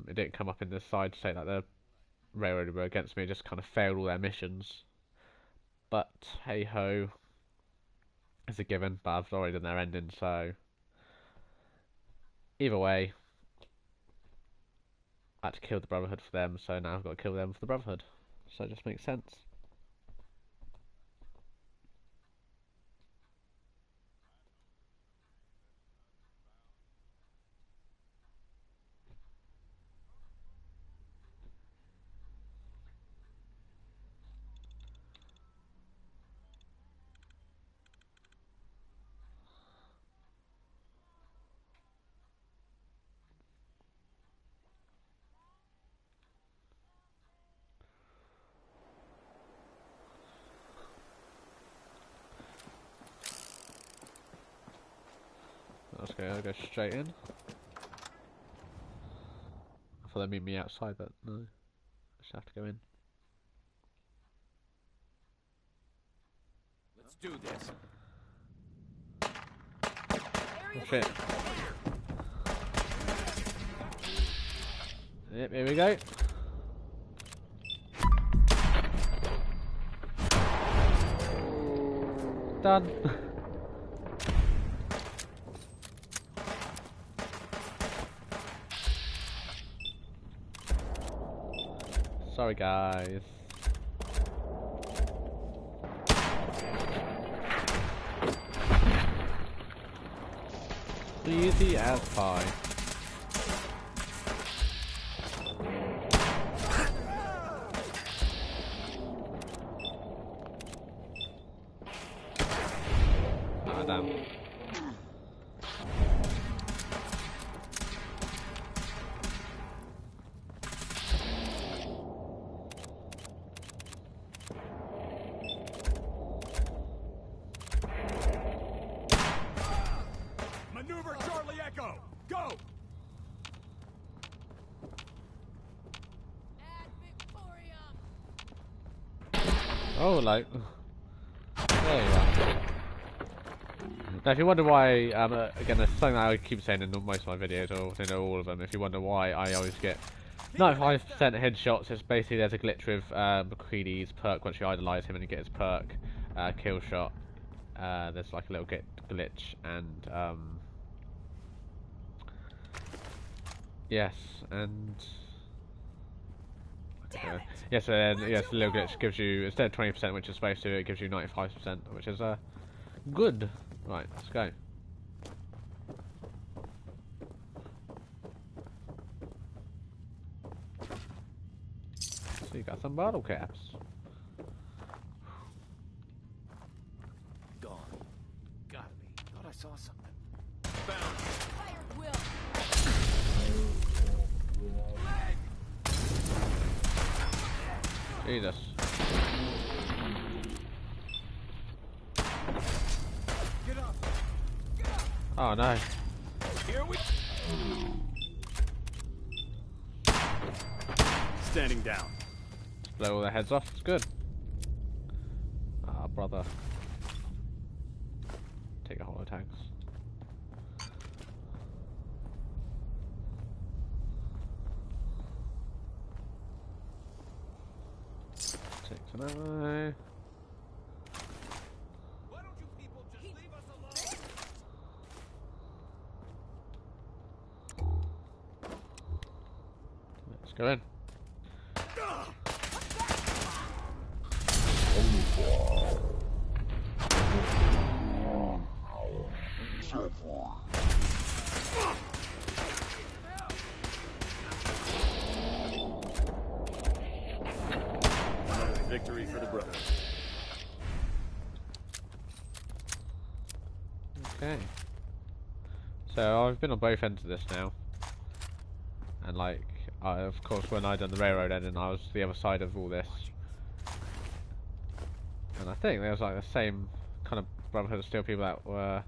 it didn't come up in the side to say that the railroad were against me. It just kind of failed all their missions. But hey ho, it's a given, but I've already done their ending, so either way, I had to kill the Brotherhood for them, so now I've got to kill them for the Brotherhood. So it just makes sense. Okay, I'll go straight in. thought they'd meet me outside, but no. I just have to go in. Let's do this. Oh shit. Yep, here we go. Done. Sorry guys. Easy as pie. Ah, damn. Maneuver Charlie Echo! Go! Oh, like... There you are. Now, if you wonder why, again, there's something that I keep saying in most of my videos, or you know, all of them. If you wonder why I always get 95% headshots, it's basically there's a glitch with McCready's perk. Once you idolize him and you get his perk, kill shot, there's like a little glitch, and yes, and yes, and yes, the little glitch gives you, instead of 20%, which is supposed to, it gives you 95%, which is good. Right, let's go. So you got some bottle caps. Gone. Gotta be. Thought I saw something. Found. Fired Will. Jesus. Get up. Oh no. Here we Standing down. Blow all their heads off, it's good. Ah, brother. Take a holo tanks. Take some ammo. Why don't you people just leave us alone? Let's go in. Victory for the Brotherhood. Okay. So I've been on both ends of this now. And like, of course when I done the railroad ending, I was the other side of all this. And I think there was like the same kind of Brotherhood of Steel people that were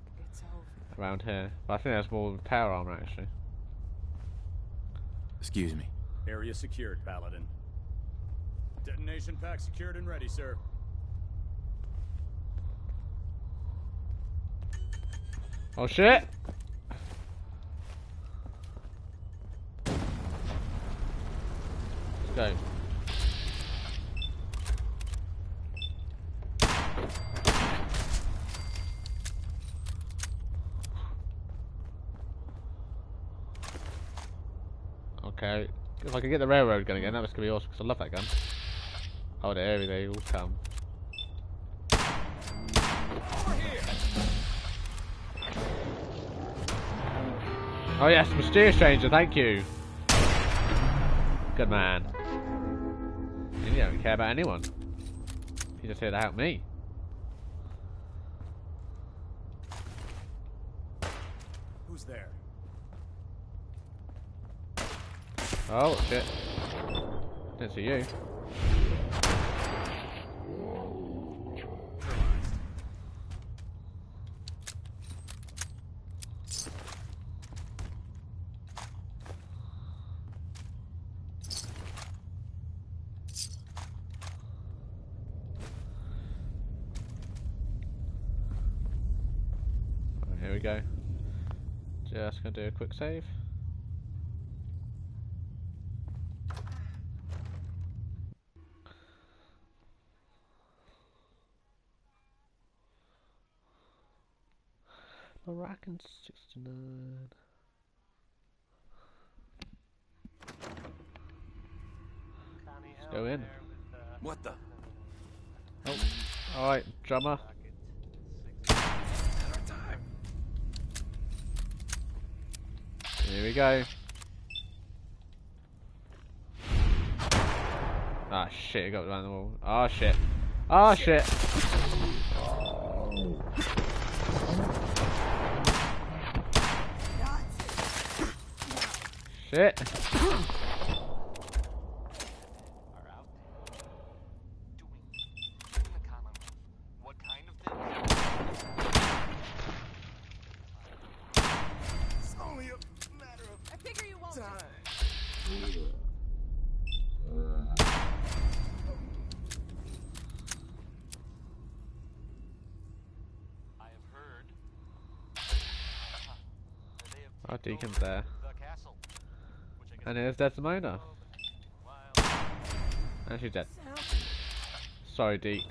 around here. But I think there's more power armor actually. Excuse me. Area secured, Paladin. Detonation pack secured and ready, sir. Oh shit! Let's go. Okay, if I can get the railroad gun again, that was gonna be awesome because I love that gun. Oh, there they all come. Oh yes, mysterious stranger, thank you. Good man. You don't care about anyone. You're just here to help me. Who's there? Oh shit. Didn't see you. here we go. Just gonna do a quick save. Moroccan 69. Let's go in. What the? Oh, alright, drummer. Here we go. Ah shit, I got around the wall. Ah shit. Ah shit. Shit. Our Deacon's there. And here's Desdemona. And she's dead. Sorry, Deeks.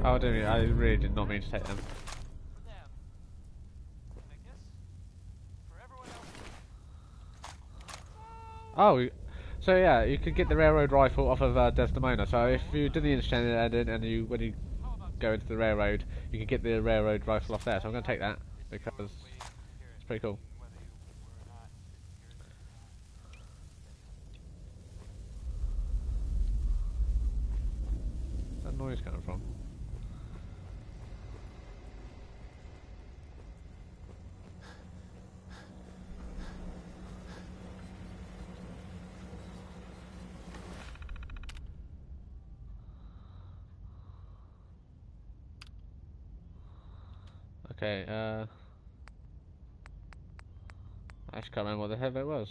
Oh, I really did not mean to take them. Oh, so yeah, you could get the railroad rifle off of Desdemona. So if you did the instant ending and when you go into the railroad, you can get the railroad rifle off there. So I'm going to take that because it's pretty cool. Where's that noise coming from? Okay, I just can't remember what the hell that was.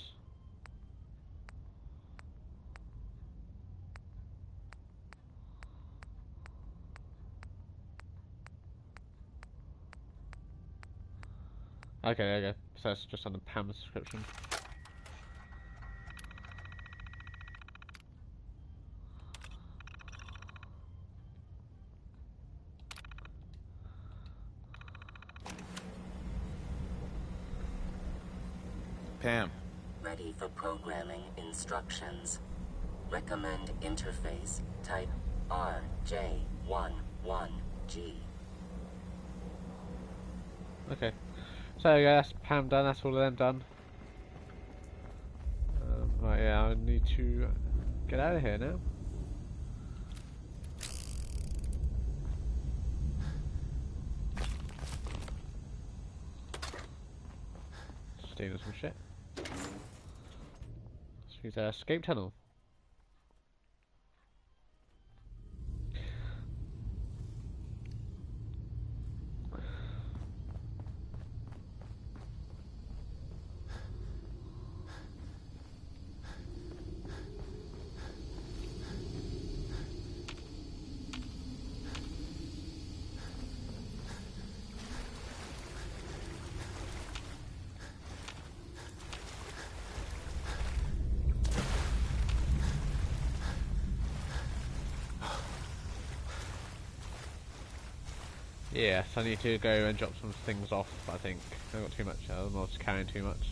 Okay, there you go. So it's just on the PAM description. Pam. Ready for programming instructions. Recommend interface type RJ11G. Okay. So yeah, that's Pam done, that's all of them done. Right, yeah, I need to get out of here now. Stealing some shit. Let's use our escape tunnel. Yes, I need to go and drop some things off, I think. I've got too much, I'm just carrying too much.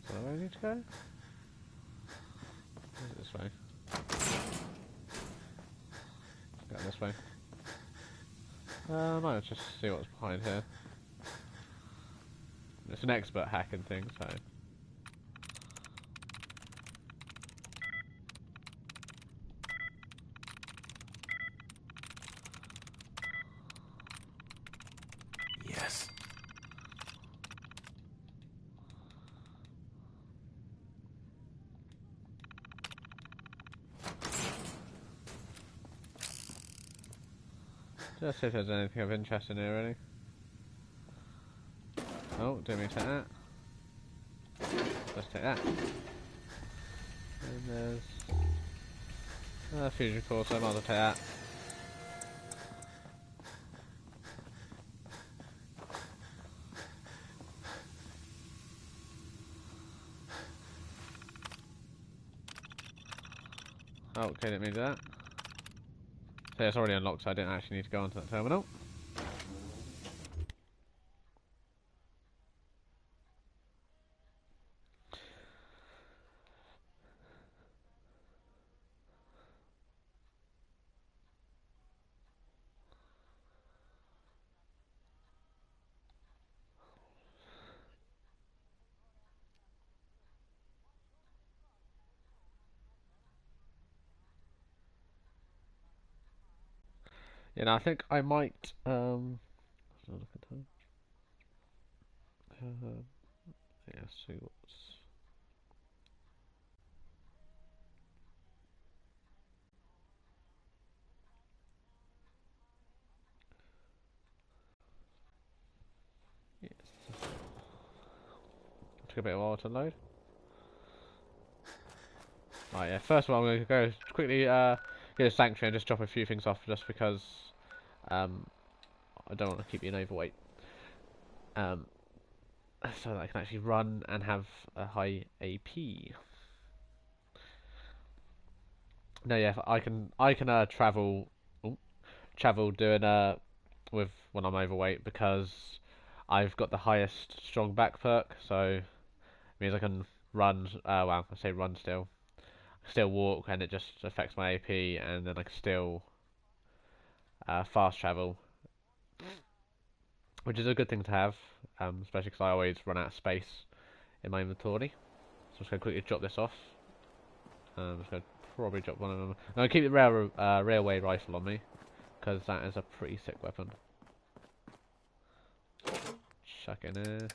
Is that where I need to go? Or is it this way? Go this way. I might just see what's behind here. It's an expert hacking thing, so... Let's see if there's anything of interest in here, really. Oh, didn't mean to take that. Let's take that. And there's a fusion core, so I might as well take that. Oh, okay, didn't mean to do that. So it's already unlocked, so I didn't actually need to go onto that terminal. Yeah, no, I think I might, look at time. Yeah, see what's... Yes. Took a bit of a while to load. Right, yeah, first of all I'm going to go quickly get a sanctuary and just drop a few things off just because I don't want to keep being overweight. So that I can actually run and have a high AP. No, yeah, I can travel doing with when I'm overweight because I've got the highest strong back perk, so it means I can run. Well, I say run still. Still walk, and it just affects my AP, and then I can still fast travel, which is a good thing to have, especially because I always run out of space in my inventory. So I'm just going to quickly drop this off. I'm just going to probably drop one of them. I'm going to keep the railway rifle on me, because that is a pretty sick weapon. Chuck in there.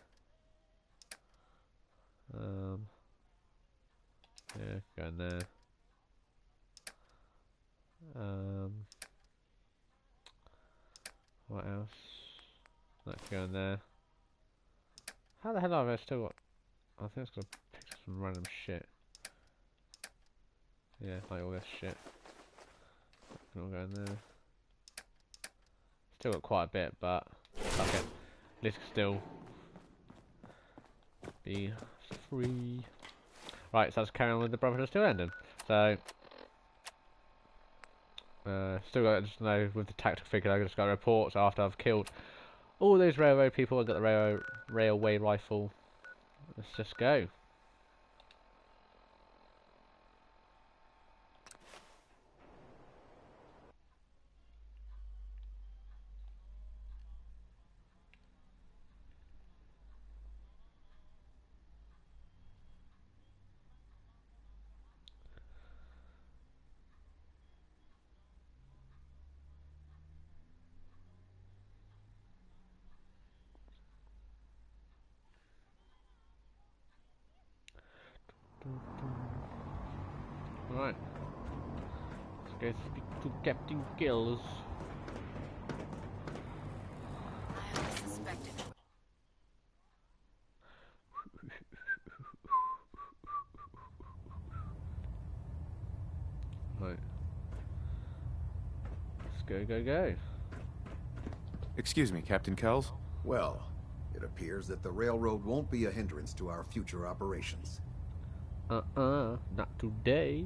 Yeah, go in there. What else? That can go in there. How the hell have I still got... I think it's gonna pick up some random shit. Yeah, like all this shit. Can all go in there. Still got quite a bit, but fuck it. At least it's still be free. Right, so let's carry on with the Brotherhood still ending. So still got to just know with the tactical figure I just got reports after I've killed all those railroad people. I got the railway rifle. Let's just go. Right. Let's go speak to Captain Gills. I always suspected. Right. Let's go. Excuse me, Captain Kells? Well, it appears that the railroad won't be a hindrance to our future operations. Not today.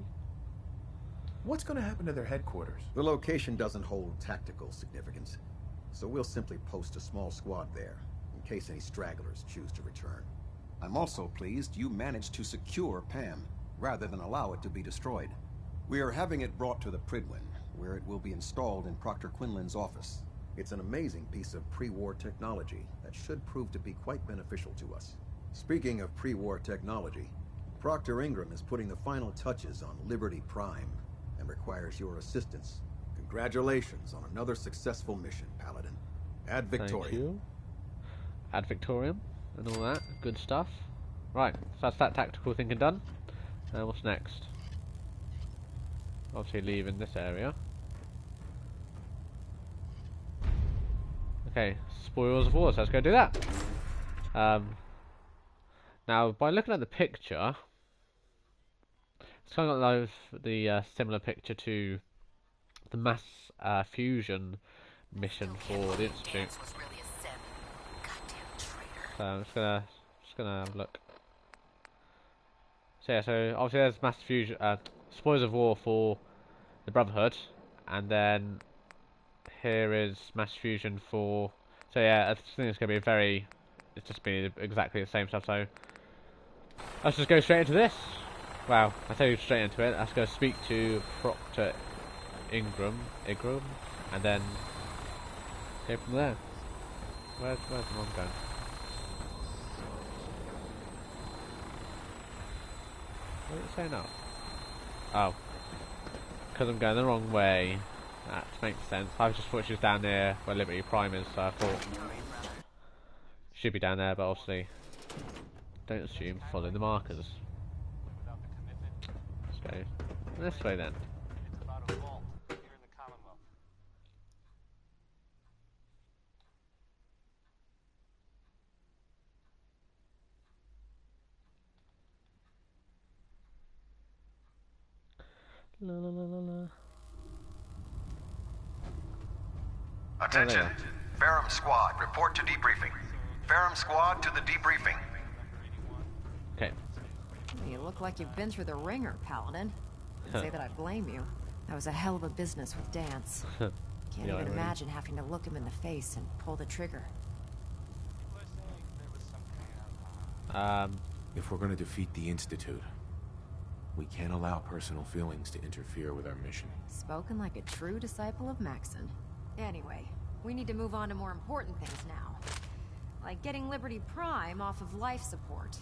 What's going to happen to their headquarters? The location doesn't hold tactical significance, so we'll simply post a small squad there, in case any stragglers choose to return. I'm also pleased you managed to secure Pam, rather than allow it to be destroyed. We are having it brought to the Pridwin, where it will be installed in Proctor Quinlan's office. It's an amazing piece of pre-war technology that should prove to be quite beneficial to us. Speaking of pre-war technology, Proctor Ingram is putting the final touches on Liberty Prime, and requires your assistance. Congratulations on another successful mission, Paladin. Ad Victoriam. Thank you. Ad Victoriam and all that good stuff. Right, so that's that tactical thinking done. What's next? Obviously leaving this area. Okay, spoils of war, so let's go do that. Now, by looking at the picture, it's kind of like the similar picture to the mass fusion mission for the Institute. So I'm just gonna have a look. So yeah, so obviously there's mass fusion, spoils of war for the Brotherhood, and then here is mass fusion for. So yeah, I think it's gonna be it's just be exactly the same stuff. So let's just go straight into this. Wow, I tell you straight into it. Let's go speak to Proctor Ingram, and then go from there. Where's the mom going? What did it say now? Oh, because I'm going the wrong way. That makes sense. I just thought she was down there where Liberty Prime is, so I thought she'd be down there, but obviously don't assume. Follow the markers. Let's go this way then. La la la la la. Attention! Ferrum Squad, report to debriefing. Ferrum Squad to the debriefing. Okay. You look like you've been through the ringer, Paladin. I'd say that I blame you. That was a hell of a business with Dance. Can't even imagine having to look him in the face and pull the trigger. If we're gonna defeat the Institute, we can't allow personal feelings to interfere with our mission. Spoken like a true disciple of Maxon. Anyway, we need to move on to more important things now. Like getting Liberty Prime off of life support.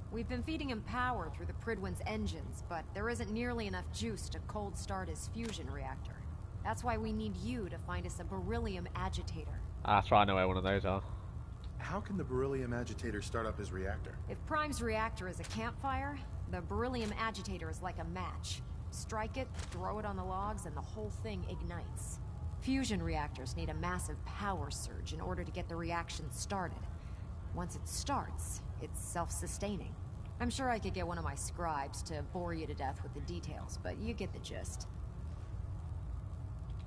We've been feeding him power through the Pridwin's engines, but there isn't nearly enough juice to cold start his fusion reactor. That's why we need you to find us a beryllium agitator. That's right, I know where one of those are. How can the beryllium agitator start up his reactor? If Prime's reactor is a campfire, the beryllium agitator is like a match. Strike it, throw it on the logs, and the whole thing ignites. Fusion reactors need a massive power surge in order to get the reaction started. Once it starts, it's self-sustaining. I'm sure I could get one of my scribes to bore you to death with the details, but you get the gist.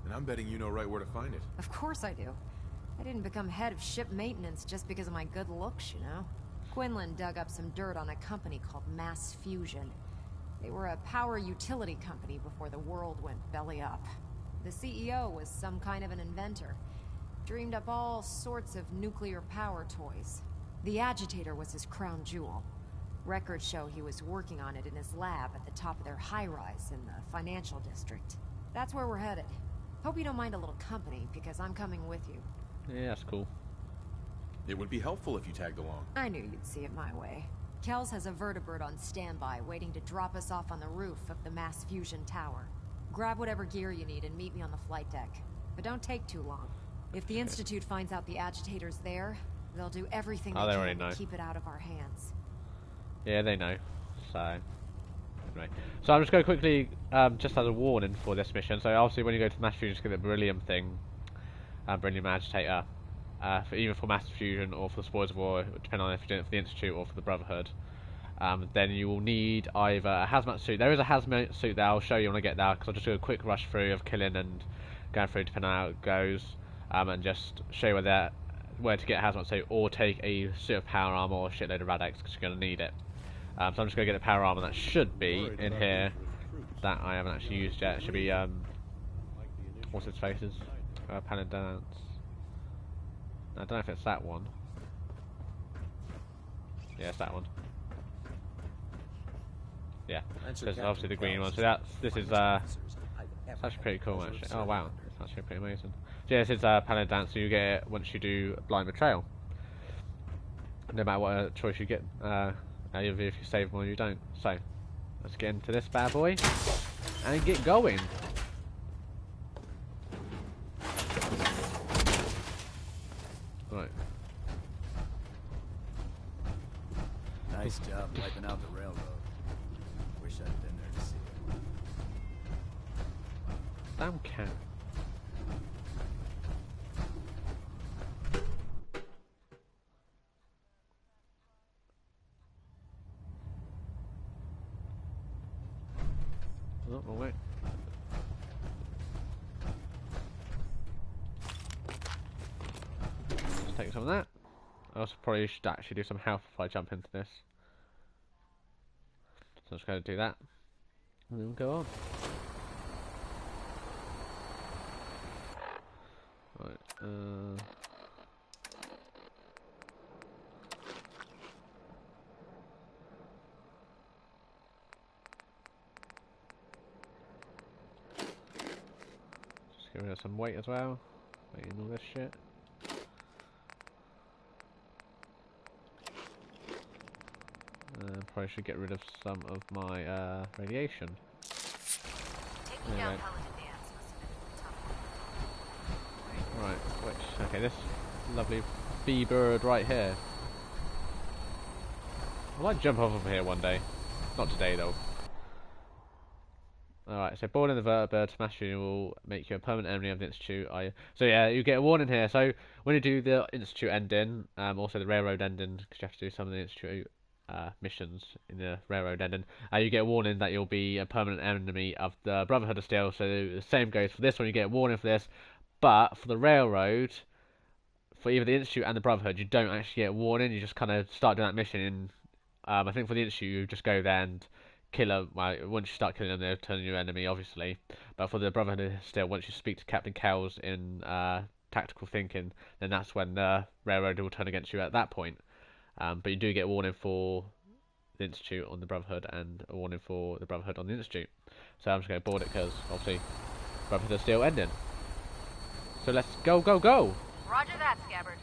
And I'm betting you know right where to find it. Of course I do. I didn't become head of ship maintenance just because of my good looks, you know? Quinlan dug up some dirt on a company called Mass Fusion. They were a power utility company before the world went belly up. The CEO was some kind of an inventor. Dreamed up all sorts of nuclear power toys. The agitator was his crown jewel. Records show he was working on it in his lab at the top of their high-rise in the financial district. That's where we're headed. Hope you don't mind a little company, because I'm coming with you. Yeah, that's cool. It would be helpful if you tagged along. I knew you'd see it my way. Kells has a vertibird on standby, waiting to drop us off on the roof of the Mass Fusion Tower. Grab whatever gear you need and meet me on the flight deck. But don't take too long. If the Institute finds out the agitator's there, they'll do everything they can to keep it out of our hands. Yeah, they know. So, anyway. So I'm just going to quickly, just as a warning for this mission. So obviously when you go to Mass Fusion, just get the beryllium thing, beryllium agitator, for either for Mass Fusion or for the Spoils of War, depending on if you're doing it for the Institute or for the Brotherhood. Then you will need either a hazmat suit. There is a hazmat suit there. I'll show you when I get there, because I'll just do a quick rush through of killing and going through depending on how it goes, and just show you where to get a hazmat suit, or take a suit of power armor or a shitload of rad-X, because you're going to need it. So I'm just going to get the power armor that should be in here that I haven't actually used yet. It should be what's its faces? Paladin Dance. I don't know if it's that one. Yeah, it's that one. Yeah, this is obviously the green one. So this is it's actually pretty cool actually. Oh wow, it's actually pretty amazing. So yeah, this is Paladin Dance. So you get it once you do Blind Betrayal. No matter what choice you get, either if you save them or you don't. So let's get into this bad boy and get going. Right. Nice job wiping out the railroad. Wish I'd been there to see it. Damn cat. take some of that. I also probably should actually do some health if I jump into this. So I'm just going to do that. And then we'll go on. Right, just get rid of some weight as well. Weight in all this shit. Probably should get rid of some of my radiation. Right, which, okay, this lovely bee bird right here. I might jump off of here one day. Not today though. Alright, so born in the vertebrate, smash you will make you a permanent enemy of the Institute. So yeah, you get a warning here. So when you do the Institute ending, also the railroad ending, because you have to do some of the Institute missions in the railroad ending, you get a warning that you'll be a permanent enemy of the Brotherhood of Steel. So the same goes for this one, you get a warning for this. But for the railroad, for either the Institute and the Brotherhood, you don't actually get a warning. You just kind of start doing that mission. And I think for the Institute, you just go there and kill them. Well, once you start killing them, they'll turn you enemy, obviously. But for the Brotherhood, still, once you speak to Captain Kells in tactical thinking, then that's when the railroad will turn against you at that point. But you do get a warning for the Institute on the Brotherhood and a warning for the Brotherhood on the Institute. So I'm just going to board it because, obviously, Brotherhood is still ending. So let's go, go, go! Roger that, Scabbard.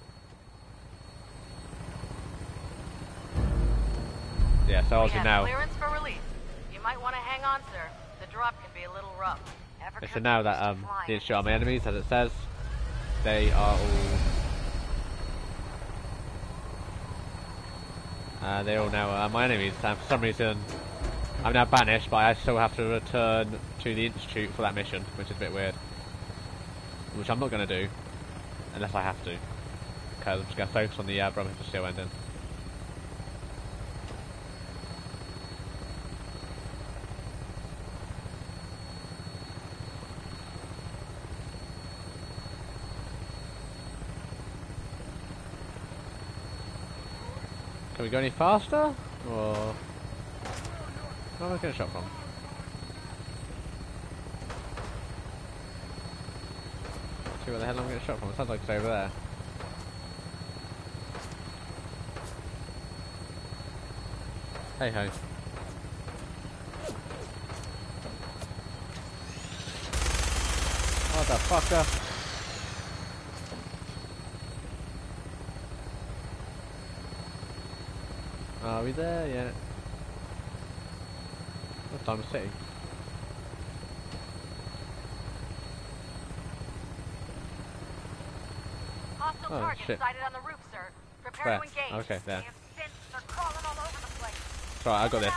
Yeah, so obviously now... clearance for release. You might want to hang on, sir. The drop can be a little rough. So now that the Institute are my enemies, as it says, they are all... they're all now my enemies, and for some reason I'm now banished, but I still have to return to the Institute for that mission, which is a bit weird. Which I'm not going to do, unless I have to, because I'm just going to focus on the Brotherhood of Steel ending. Can we go any faster? Or... where am I getting shot from? See where the hell I'm getting shot from. It sounds like it's over there. Hey ho. Motherfucker. Are we there yet? What time is it? Hostile target sighted on the roof, sir. Prepare to engage. Okay, there. They have synths. They're crawling all over the place. Right, I got this.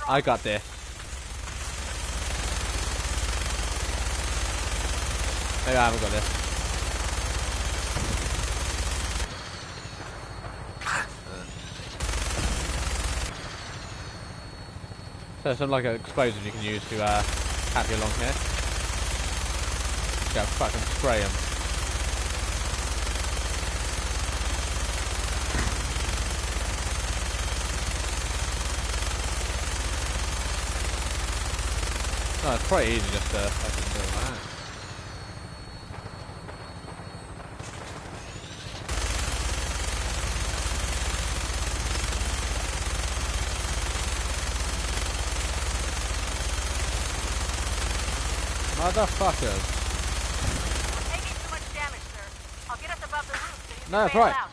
I got this. Maybe I haven't got this. So there's some like explosives you can use to tap you along here. Go fucking spray them. No, it's quite easy just to fucking do that. Motherfuckers. We're taking too much damage, sir. I'll get us above the roof so you can No, that's bail right. out.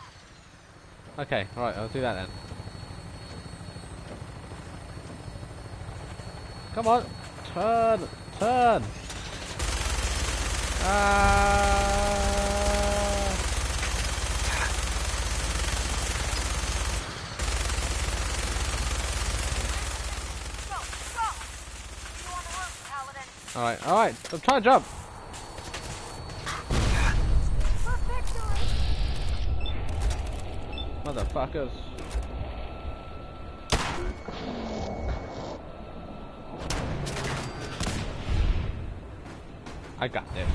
Okay, right, I'll do that then. Come on, turn, turn. Alright, alright, I'm trying to jump. Motherfuckers. I got this.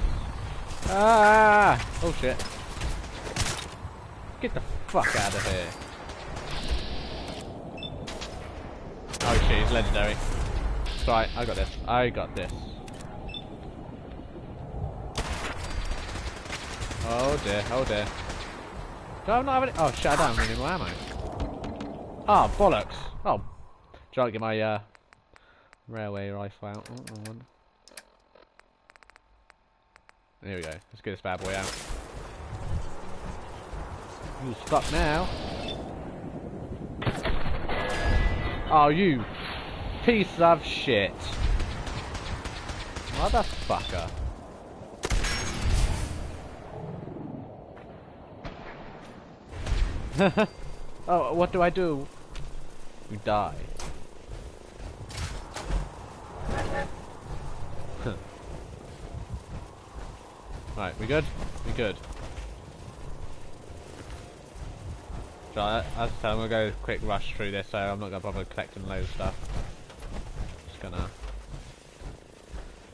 Ah! Oh shit. Get the fuck out of here. Oh shit, he's legendary. It's right, I got this. I got this. Oh dear, oh dear. Do I not have any? Oh shit, I don't have any more ammo. Ah, oh, bollocks. Oh. Try to get my railway rifle out. Oh, there we go. Let's get this bad boy out. You stuck now. Oh, you piece of shit. Motherfucker. Oh, what do I do? You die. Right, we good? We good. So as I said, I'm gonna go quick rush through this, so I'm not gonna bother collecting loads of stuff. Just gonna.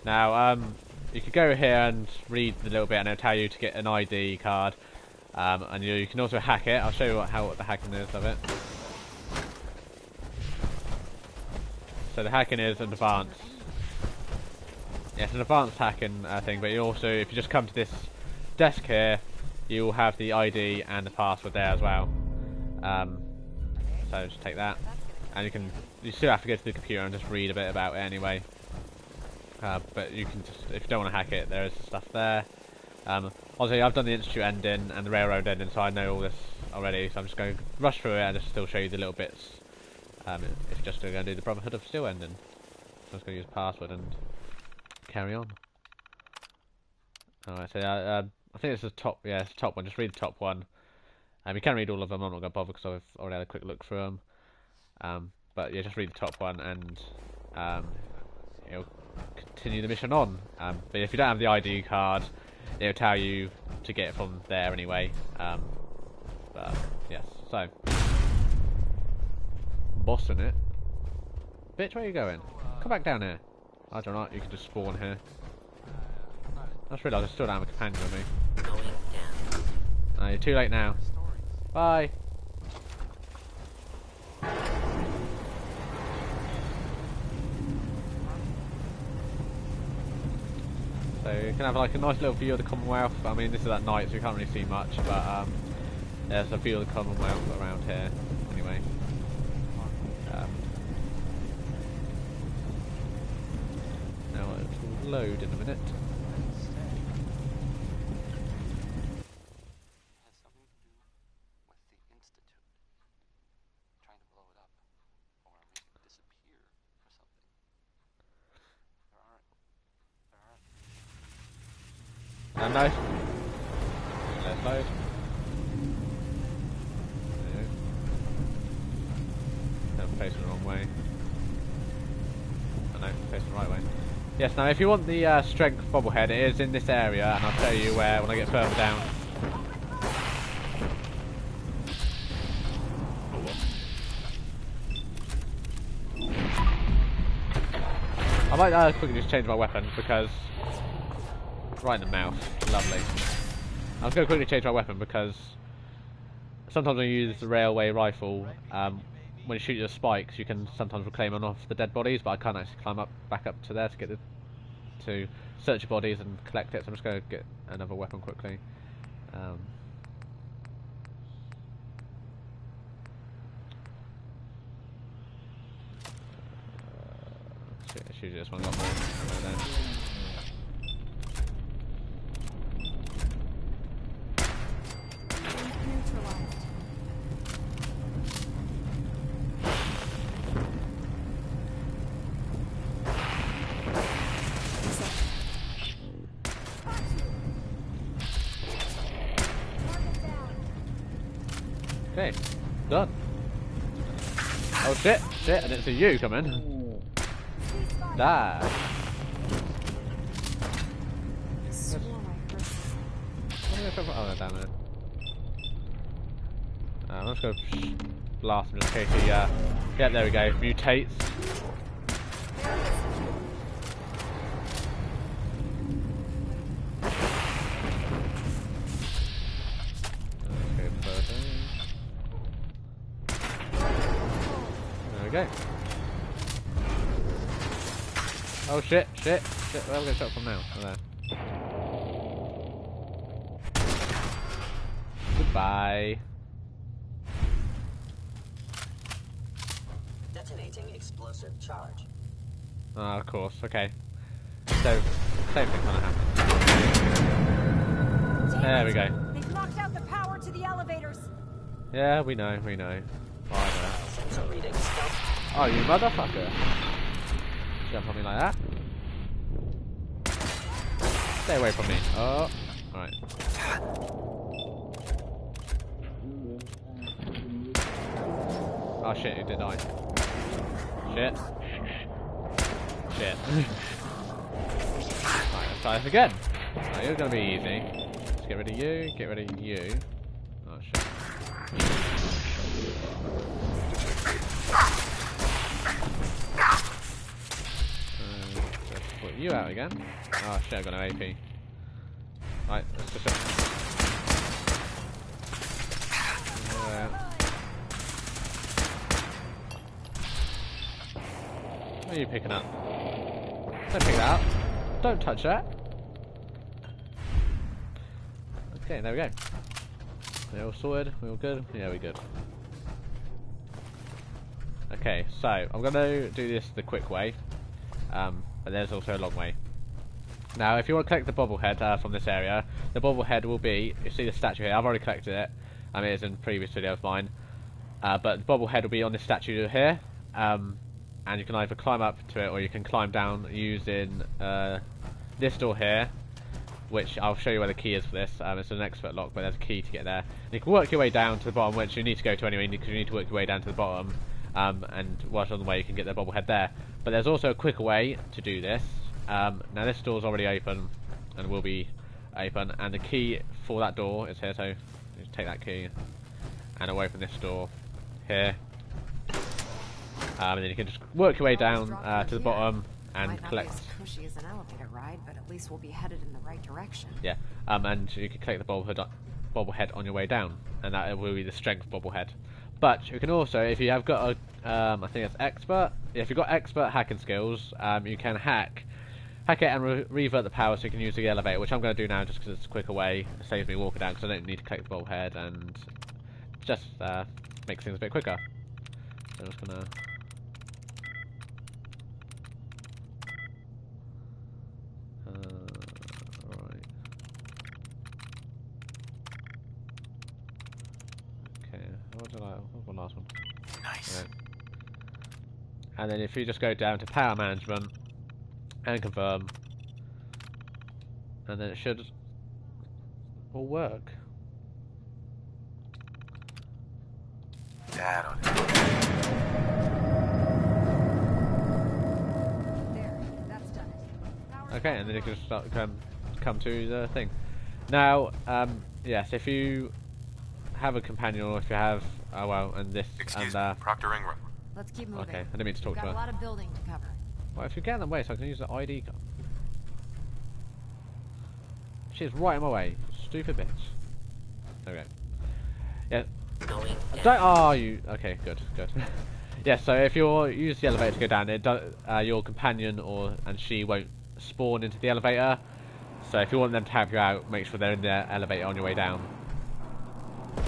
Now, you could go here and read a little bit, and it'll tell you to get an ID card. And you can also hack it. I'll show you what the hacking is of it. So the hacking is advanced. Yeah, it's an advanced hacking thing, but you also, if you just come to this desk here, you will have the ID and the password there as well. So just take that, and you still have to go to the computer and just read a bit about it anyway. But you can just, if you don't want to hack it, there is stuff there. Obviously, I've done the Institute ending and the Railroad ending, so I know all this already. So I'm just going to rush through it and just still show you the little bits. If you're just going to do the Brotherhood of Steel ending, so I'm just going to use password and carry on. Alright, so I think it's the top. Yeah, it's the top one. Just read the top one. You can read all of them. I'm not going to bother because I've already had a quick look through them. But yeah, just read the top one and it'll continue the mission on. But if you don't have the ID card, it'll tell you to get it from there anyway. But yes, so bossing it. Bitch, where are you going? Come back down here. I don't know. You can just spawn here. I just realised I still don't have a companion with me. No, you're too late now. Bye. So you can have like a nice little view of the Commonwealth. I mean, this is at night, so you can't really see much, but there's a view of the Commonwealth around here. Anyway. Now it will load in a minute. No. Let's load. I'm facing the wrong way. Oh no, facing the right way. Yes, now if you want the strength bobblehead, it is in this area, and I'll show you where when I get further down. I might quickly just change my weapon because right in the mouth, lovely. I was going to quickly change my weapon because sometimes when you use the railway rifle, when you shoot the spikes, you can sometimes reclaim them off the dead bodies, but I can't actually climb back up to there to get to search the bodies and collect it. So I'm just going to get another weapon quickly. Shoot this one, got more ammo there. Okay, done. Oh shit, I didn't see you come in. Die. Oh, down there. I'm just going to blast him just in case he, yeah, there we go, mutates. Let's go further. go. Oh shit, shit, shit. Where are we going to shot from now? Oh, there. Goodbye. Detonating explosive charge. Ah, of course, okay. So, same thing kind of happened. There we go. They've knocked out the power to the elevators. Yeah, we know, we know. Oh, I know. Oh, you motherfucker. Jump on me like that. Stay away from me. Oh, alright. Oh shit, he did die. Shit. Shit. Alright, let's try this again. Right, you're gonna be easy. Let's get rid of you, get rid of you. Oh shit. Let's put you out again. Oh shit, I got no AP. Right, let's just... What are you picking up? Don't pick that up. Don't touch that. Okay, there we go. We're all sorted. We're all good. Yeah, we're good. Okay, so I'm going to do this the quick way, but there's also a long way. Now, if you want to collect the bobblehead from this area, the bobblehead will be, you see the statue here, I've already collected it, it is in previous video of mine, but the bobblehead will be on this statue here, and you can either climb up to it or you can climb down using this door here, which I'll show you where the key is for this. It's an expert lock, but there's a key to get there. And you can work your way down to the bottom, which you need to go to anyway, because you need to work your way down to the bottom, and whilst on the way you can get the bobblehead there. But there's also a quicker way to do this. Now this door's already open, and will be open, and the key for that door is here, so just take that key, and I'll open this door here. And then you can just work your way down to the bottom and collect. Might not be as cushy as an elevator ride, but at least we'll be headed in the right direction. Yeah, and you can collect the bobblehead on your way down, and that will be the strength bobblehead. But you can also, if you have got a, I think it's expert. Yeah, if you've got expert hacking skills, you can hack it and revert the power, so you can use the elevator, which I'm going to do now just because it's a quicker way. It saves me walking down because I don't need to collect the bobblehead, and just makes things a bit quicker. So I'm just gonna. Right. Okay, what did what was the last one? Nice. Right. And then if you just go down to power management and confirm, and then it should all work. Dad on it. There, that's done it. Okay, and then you can start come to the thing. Now, yes, if you have a companion, or if you have, well, and this, Excuse and me, Proctor Ingram. Let's keep moving. Okay, I didn't mean to talk We've to got her. a lot of building to cover. Well, if you get in the way, so I can use the ID card. She's right in my way, stupid bitch. There we go. Yeah. Don't. Oh, you. Okay, good, good. Yeah. So if you use the elevator to go down, it your companion and she won't spawn into the elevator. So if you want them to have you out, make sure they're in the elevator on your way down.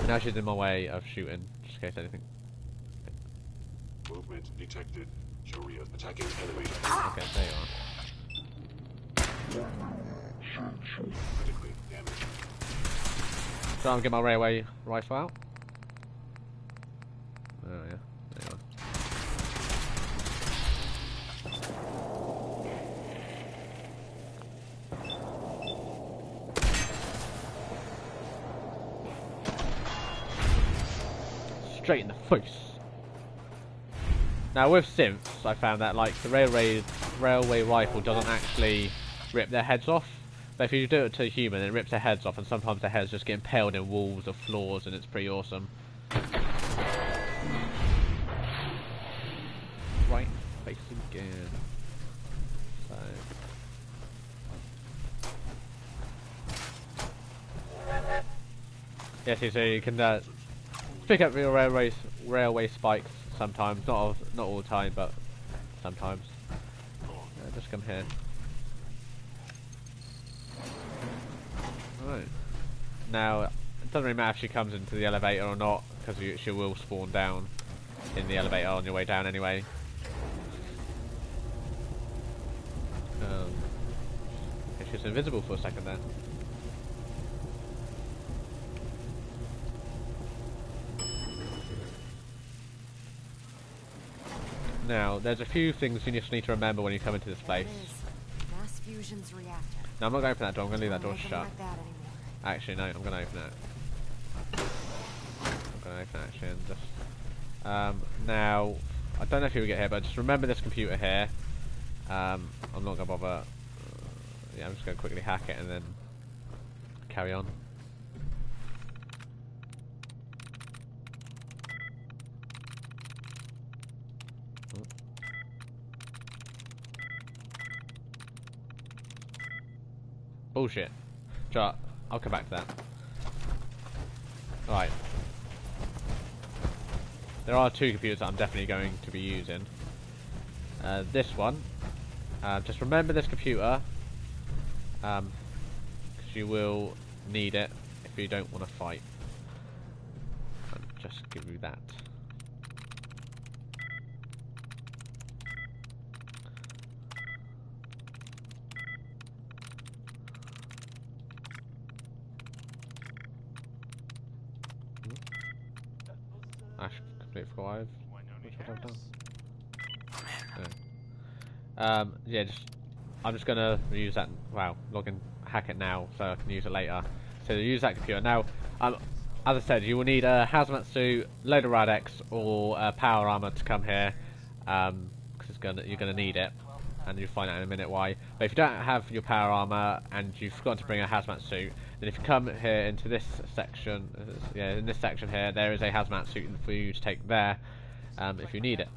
Now she's in my way of shooting, just in case anything. Movement detected. Sharia attacking enemy. Okay, there you are. Critically damaged. Try and get my railway rifle out. Oh yeah, there you are. Straight in the face. Now with synths, I found that like the railway rifle doesn't actually rip their heads off. But if you do it to a human, it rips their heads off, and sometimes their heads just get impaled in walls or floors, and it's pretty awesome. Right face again. So. Yeah, so you can pick up your railway spikes sometimes. Not all the time, but sometimes. Just come here. Right. Now, it doesn't really matter if she comes into the elevator or not, because she will spawn down in the elevator on your way down anyway. She's invisible for a second there. Now, there's a few things you just need to remember when you come into this place. Mass fusion's reactor. No, I'm not going to open that door. I'm going to leave that door shut. Like that Actually, no, I'm going to open it. I'm going to open it actually and just... now, I don't know if you'll get here, but just remember this computer here. I'm not going to bother. Yeah, I'm just going to quickly hack it and then carry on. Bullshit. Sure, I'll come back to that. Right. There are two computers that I'm definitely going to be using. This one. Just remember this computer. Because you will need it if you don't want to fight. I'll just give you that. Complete 5. Which one have I done? Yeah, I'm just gonna use that. Wow, hack it now so I can use it later. So use that computer now. As I said, you will need a hazmat suit, load of Rad-X, or power armor to come here, because you're gonna need it, and you'll find out in a minute why. But if you don't have your power armor and you've forgotten to bring a hazmat suit, then if you come here into this section, in this section here, there is a hazmat suit for you to take there, if you need it.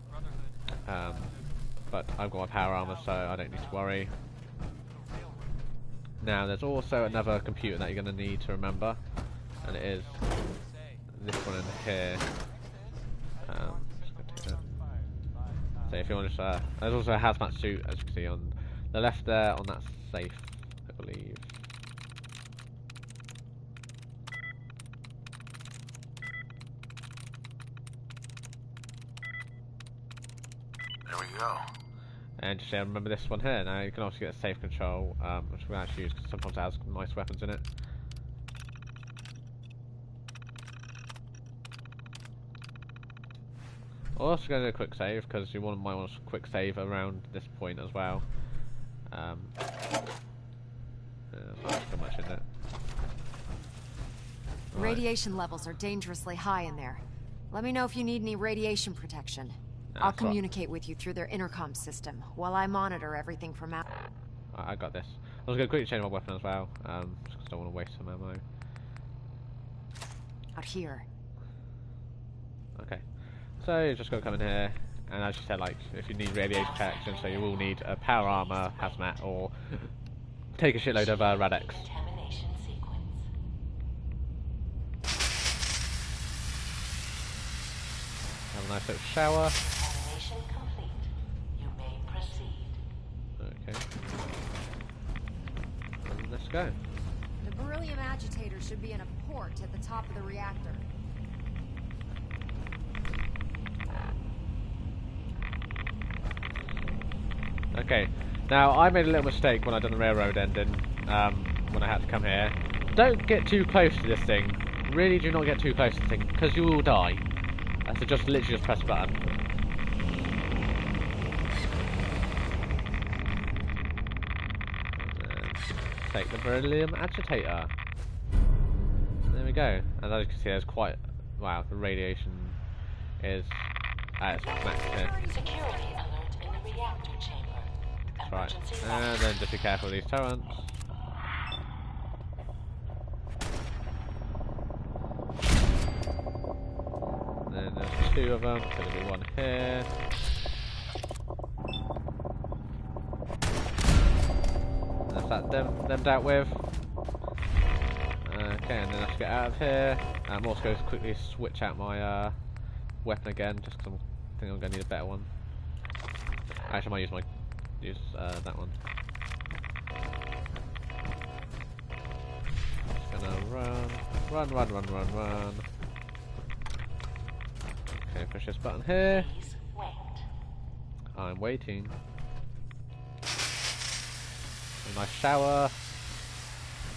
But I've got my power armor, so I don't need to worry. Now, there's also another computer that you're going to need to remember, and it is this one in here. So if you want to, there's also a hazmat suit, as you can see on the left there, on that safe, I believe. There we go. And just remember this one here. Now you can also get a safe control, which we actually use because sometimes it has nice weapons in it. I'll also go to a quick save because you might want a quick save around this point as well. There's not so much in it. Right. Radiation levels are dangerously high in there. Let me know if you need any radiation protection. I'll communicate with you through their intercom system while I monitor everything from out. I got this. I was going to quickly change my weapon as well, just because I don't want to waste some ammo. Out here. Okay. So you're just going to come in here, and as you said, like, if you need radiation protection, so you will need a power armor, hazmat, or take a shitload of Rad-X. Have a nice little shower. Okay. Let's go. The beryllium agitator should be in a port at the top of the reactor. Okay. Now, I made a little mistake when I done the railroad ending, when I had to come here. Don't get too close to this thing. Really do not get too close to this thing, because you will die. So just literally just press the button. Take the beryllium agitator. There we go. And as you can see, there's quite... Wow, the radiation is at its max here. Security alert in the reactor chamber. That's right. And then just be careful of these turrets. And then there's 2 of them, so there'll be 1 here. That's that them dealt with. Okay, and then let's get out of here. I'm also going to quickly switch out my weapon again, just because I'm think I'm gonna need a better one. Actually, I might use that one. Just gonna run. Okay, push this button here. I'm waiting. A nice shower.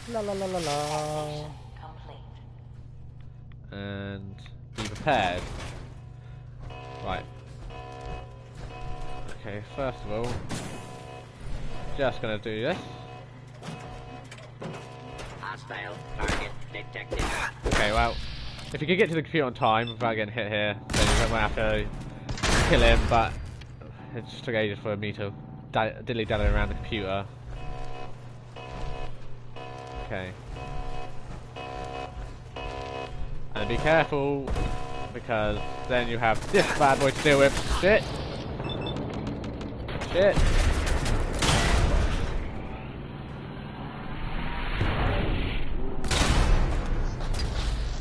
La la la la la. And be prepared. Right. Okay, first of all, just gonna do this. Hostile target detected. Okay, well, if you could get to the computer on time without getting hit here, then you won't have to kill him, but it just took ages for me to dilly-dally around the computer. Okay. And be careful, because then you have this bad boy to deal with. Shit! Shit!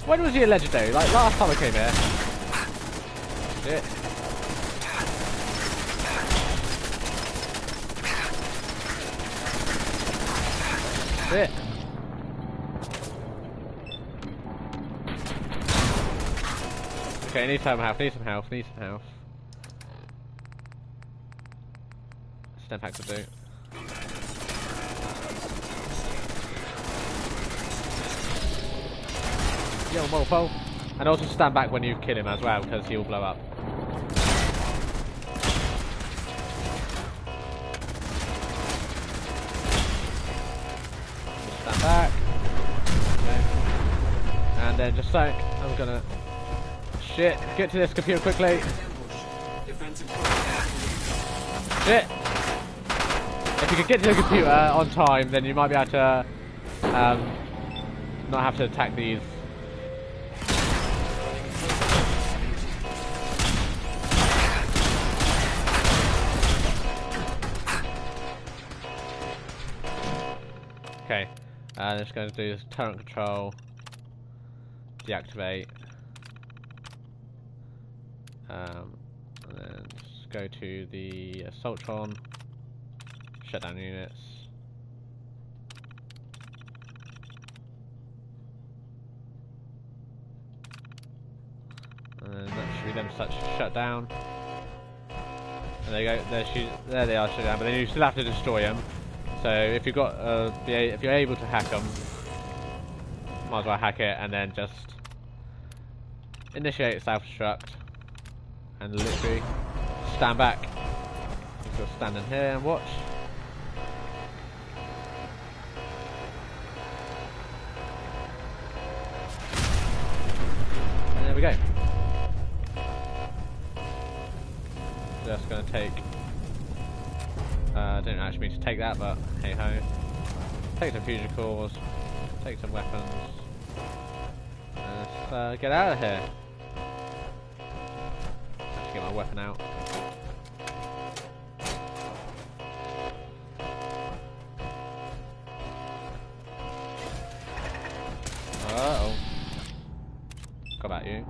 When was he a legendary? Like last time I came here. Shit. Shit. Okay, need some health, need some health. Stem pack to do. Yo, mofo. And also stand back when you kill him as well, because he'll blow up. Stand back. Okay. And then just like, I'm gonna... Shit, get to this computer quickly. Shit! If you could get to the computer on time, then you might be able to not have to attack these. Okay, I'm just going to do this turret control, deactivate, and then just go to the Assaultron, shut down units. And that should be them shut down. And there you go, there they are shut down, but then you still have to destroy them. So if you've got, if you're able to hack them, might as well hack it and then just initiate self-destruct and literally stand back. Just stand in here and watch. And there we go. Just gonna take. I didn't actually mean to take that, but hey ho. Take some fusion cores, take some weapons, and let's get out of here. Let's get my weapon out. Uh-oh. Got about you.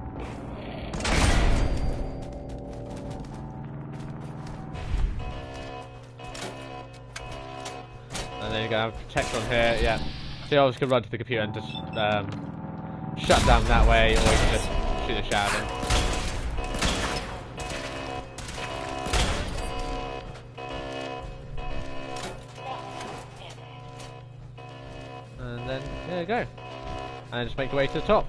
And then you're going to have protect on here, yeah. So you always can run to the computer and just shut down that way, or you can just shoot a shot at him. And then, there you go. And just make your way to the top.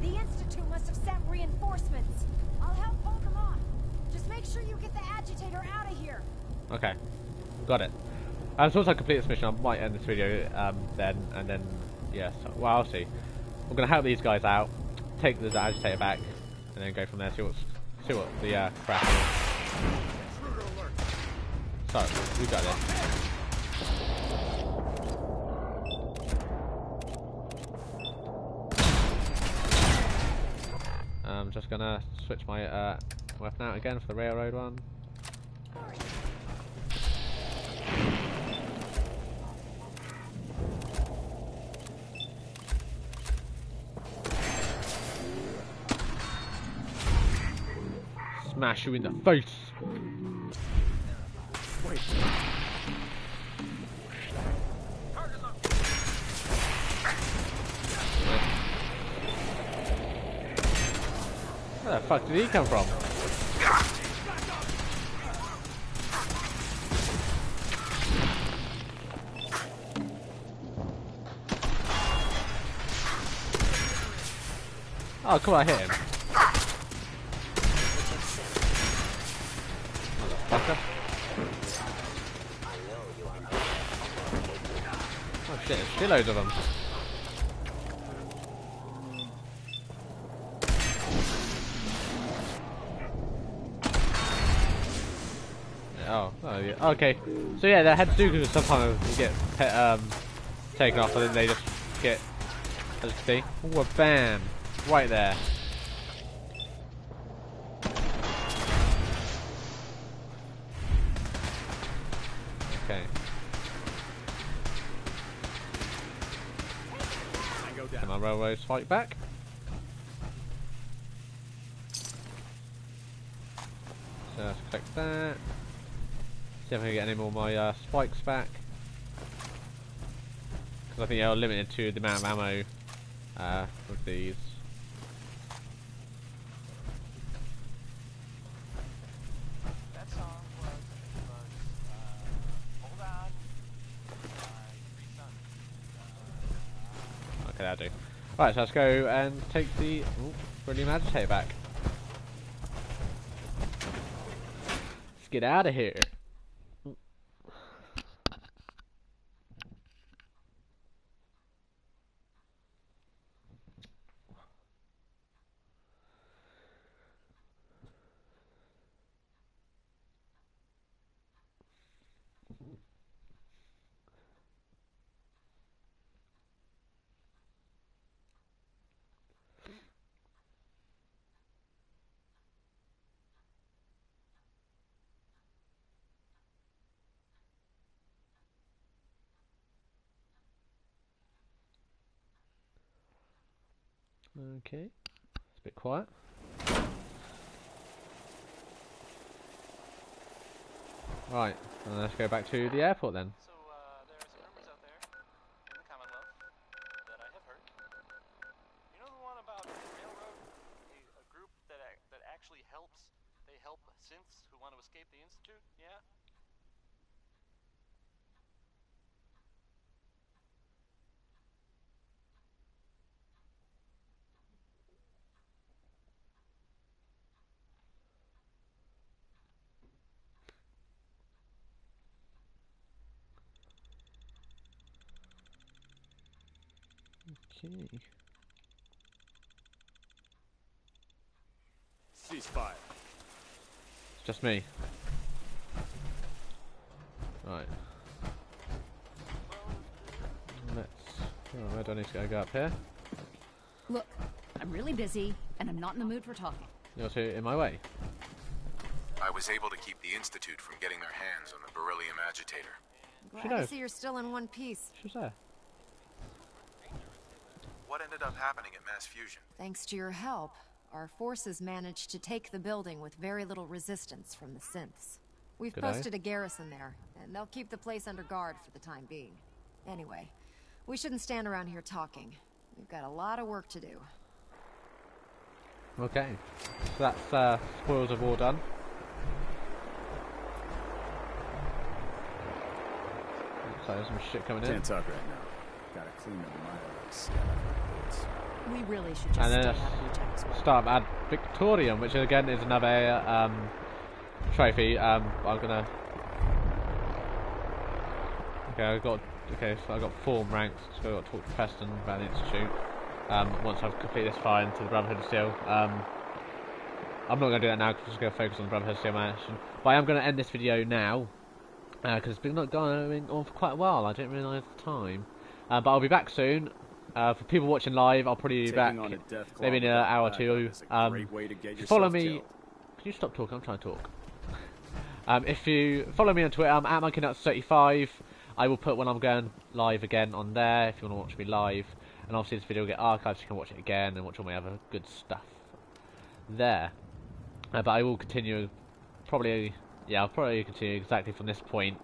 The Institute must have sent reinforcements. I'll help hold them off. Just make sure you get the agitator out of here. Okay, got it. So once I complete this mission, I might end this video then, and then, yes, well, I'll see. We're going to help these guys out, take the agitator back, and then go from there, see what the crack is. So, we got it. I'm just going to switch my weapon out again for the railroad one. smash you in the face. Wait. Where the fuck did he come from? Oh, come on, I hit him. Motherfucker. Oh shit, there's shitloads of them. Oh yeah. Okay. So yeah, their heads do sometimes get taken off, and then they just get, as you can see, ooh, bam, right there. Okay. Can our railroads fight back? So let's collect that. See if I can get any more of my spikes back. Because I think they're limited to the amount of ammo with these. That song was Hold On by Three Sons. Okay, that'll do. Right, so let's go and take the Beryllium Agitator back. Let's get out of here. Okay, it's a bit quiet. Right, and let's go back to the airport then. So, there are some rumors out there in the Commonwealth that I have heard. You know the one about the railroad? A group that actually helps. They help synths who want to escape the Institute? Yeah? Okay. Ceasefire. It's just me. Right. Let's. Oh, where do I need to go up here? Look, I'm really busy, and I'm not in the mood for talking. You're too in my way. I was able to keep the Institute from getting their hands on the beryllium agitator. Glad to see you're still in one piece. She was there. What ended up happening at Mass Fusion? Thanks to your help, our forces managed to take the building with very little resistance from the synths. We've posted a garrison there, and they'll keep the place under guard for the time being. Anyway, we shouldn't stand around here talking. We've got a lot of work to do. Okay, so that's spoils of war done. Looks like there's some shit coming in. Can't talk right now. Gotta clean up my We really should just and then stay out of each other's way. start Ad Victorium, which again is another trophy. I'm gonna. Okay, so I got 4 ranks. So I got to talk to Preston about the Institute. Once I've completed this fire into the Brotherhood still. I'm not going to do that now because I'm just going to focus on the Brotherhood still mission. But I am going to end this video now because it's been going on for quite a while. I didn't realise the time. But I'll be back soon. For people watching live, I'll probably be back maybe in an hour or two. Follow me. Can you stop talking? I'm trying to talk. If you follow me on Twitter, I'm at munkynuts35. I will put when I'm going live again on there if you want to watch me live. And obviously this video will get archived so you can watch it again and watch all my other good stuff there. But I will continue, probably, yeah, I'll probably continue exactly from this point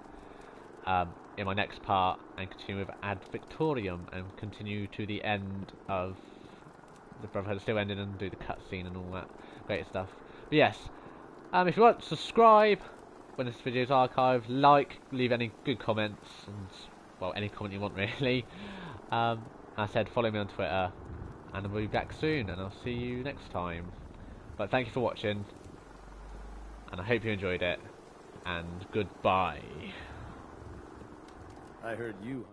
in my next part, and continue with Ad Victorium, and continue to the end of the Brotherhood still ending, and do the cutscene and all that great stuff. But yes, if you want, subscribe when this video is archived, like, leave any good comments, and, well, any comment you want really. As I said, follow me on Twitter, and I'll be back soon, and I'll see you next time. But thank you for watching, and I hope you enjoyed it, and goodbye. I heard you.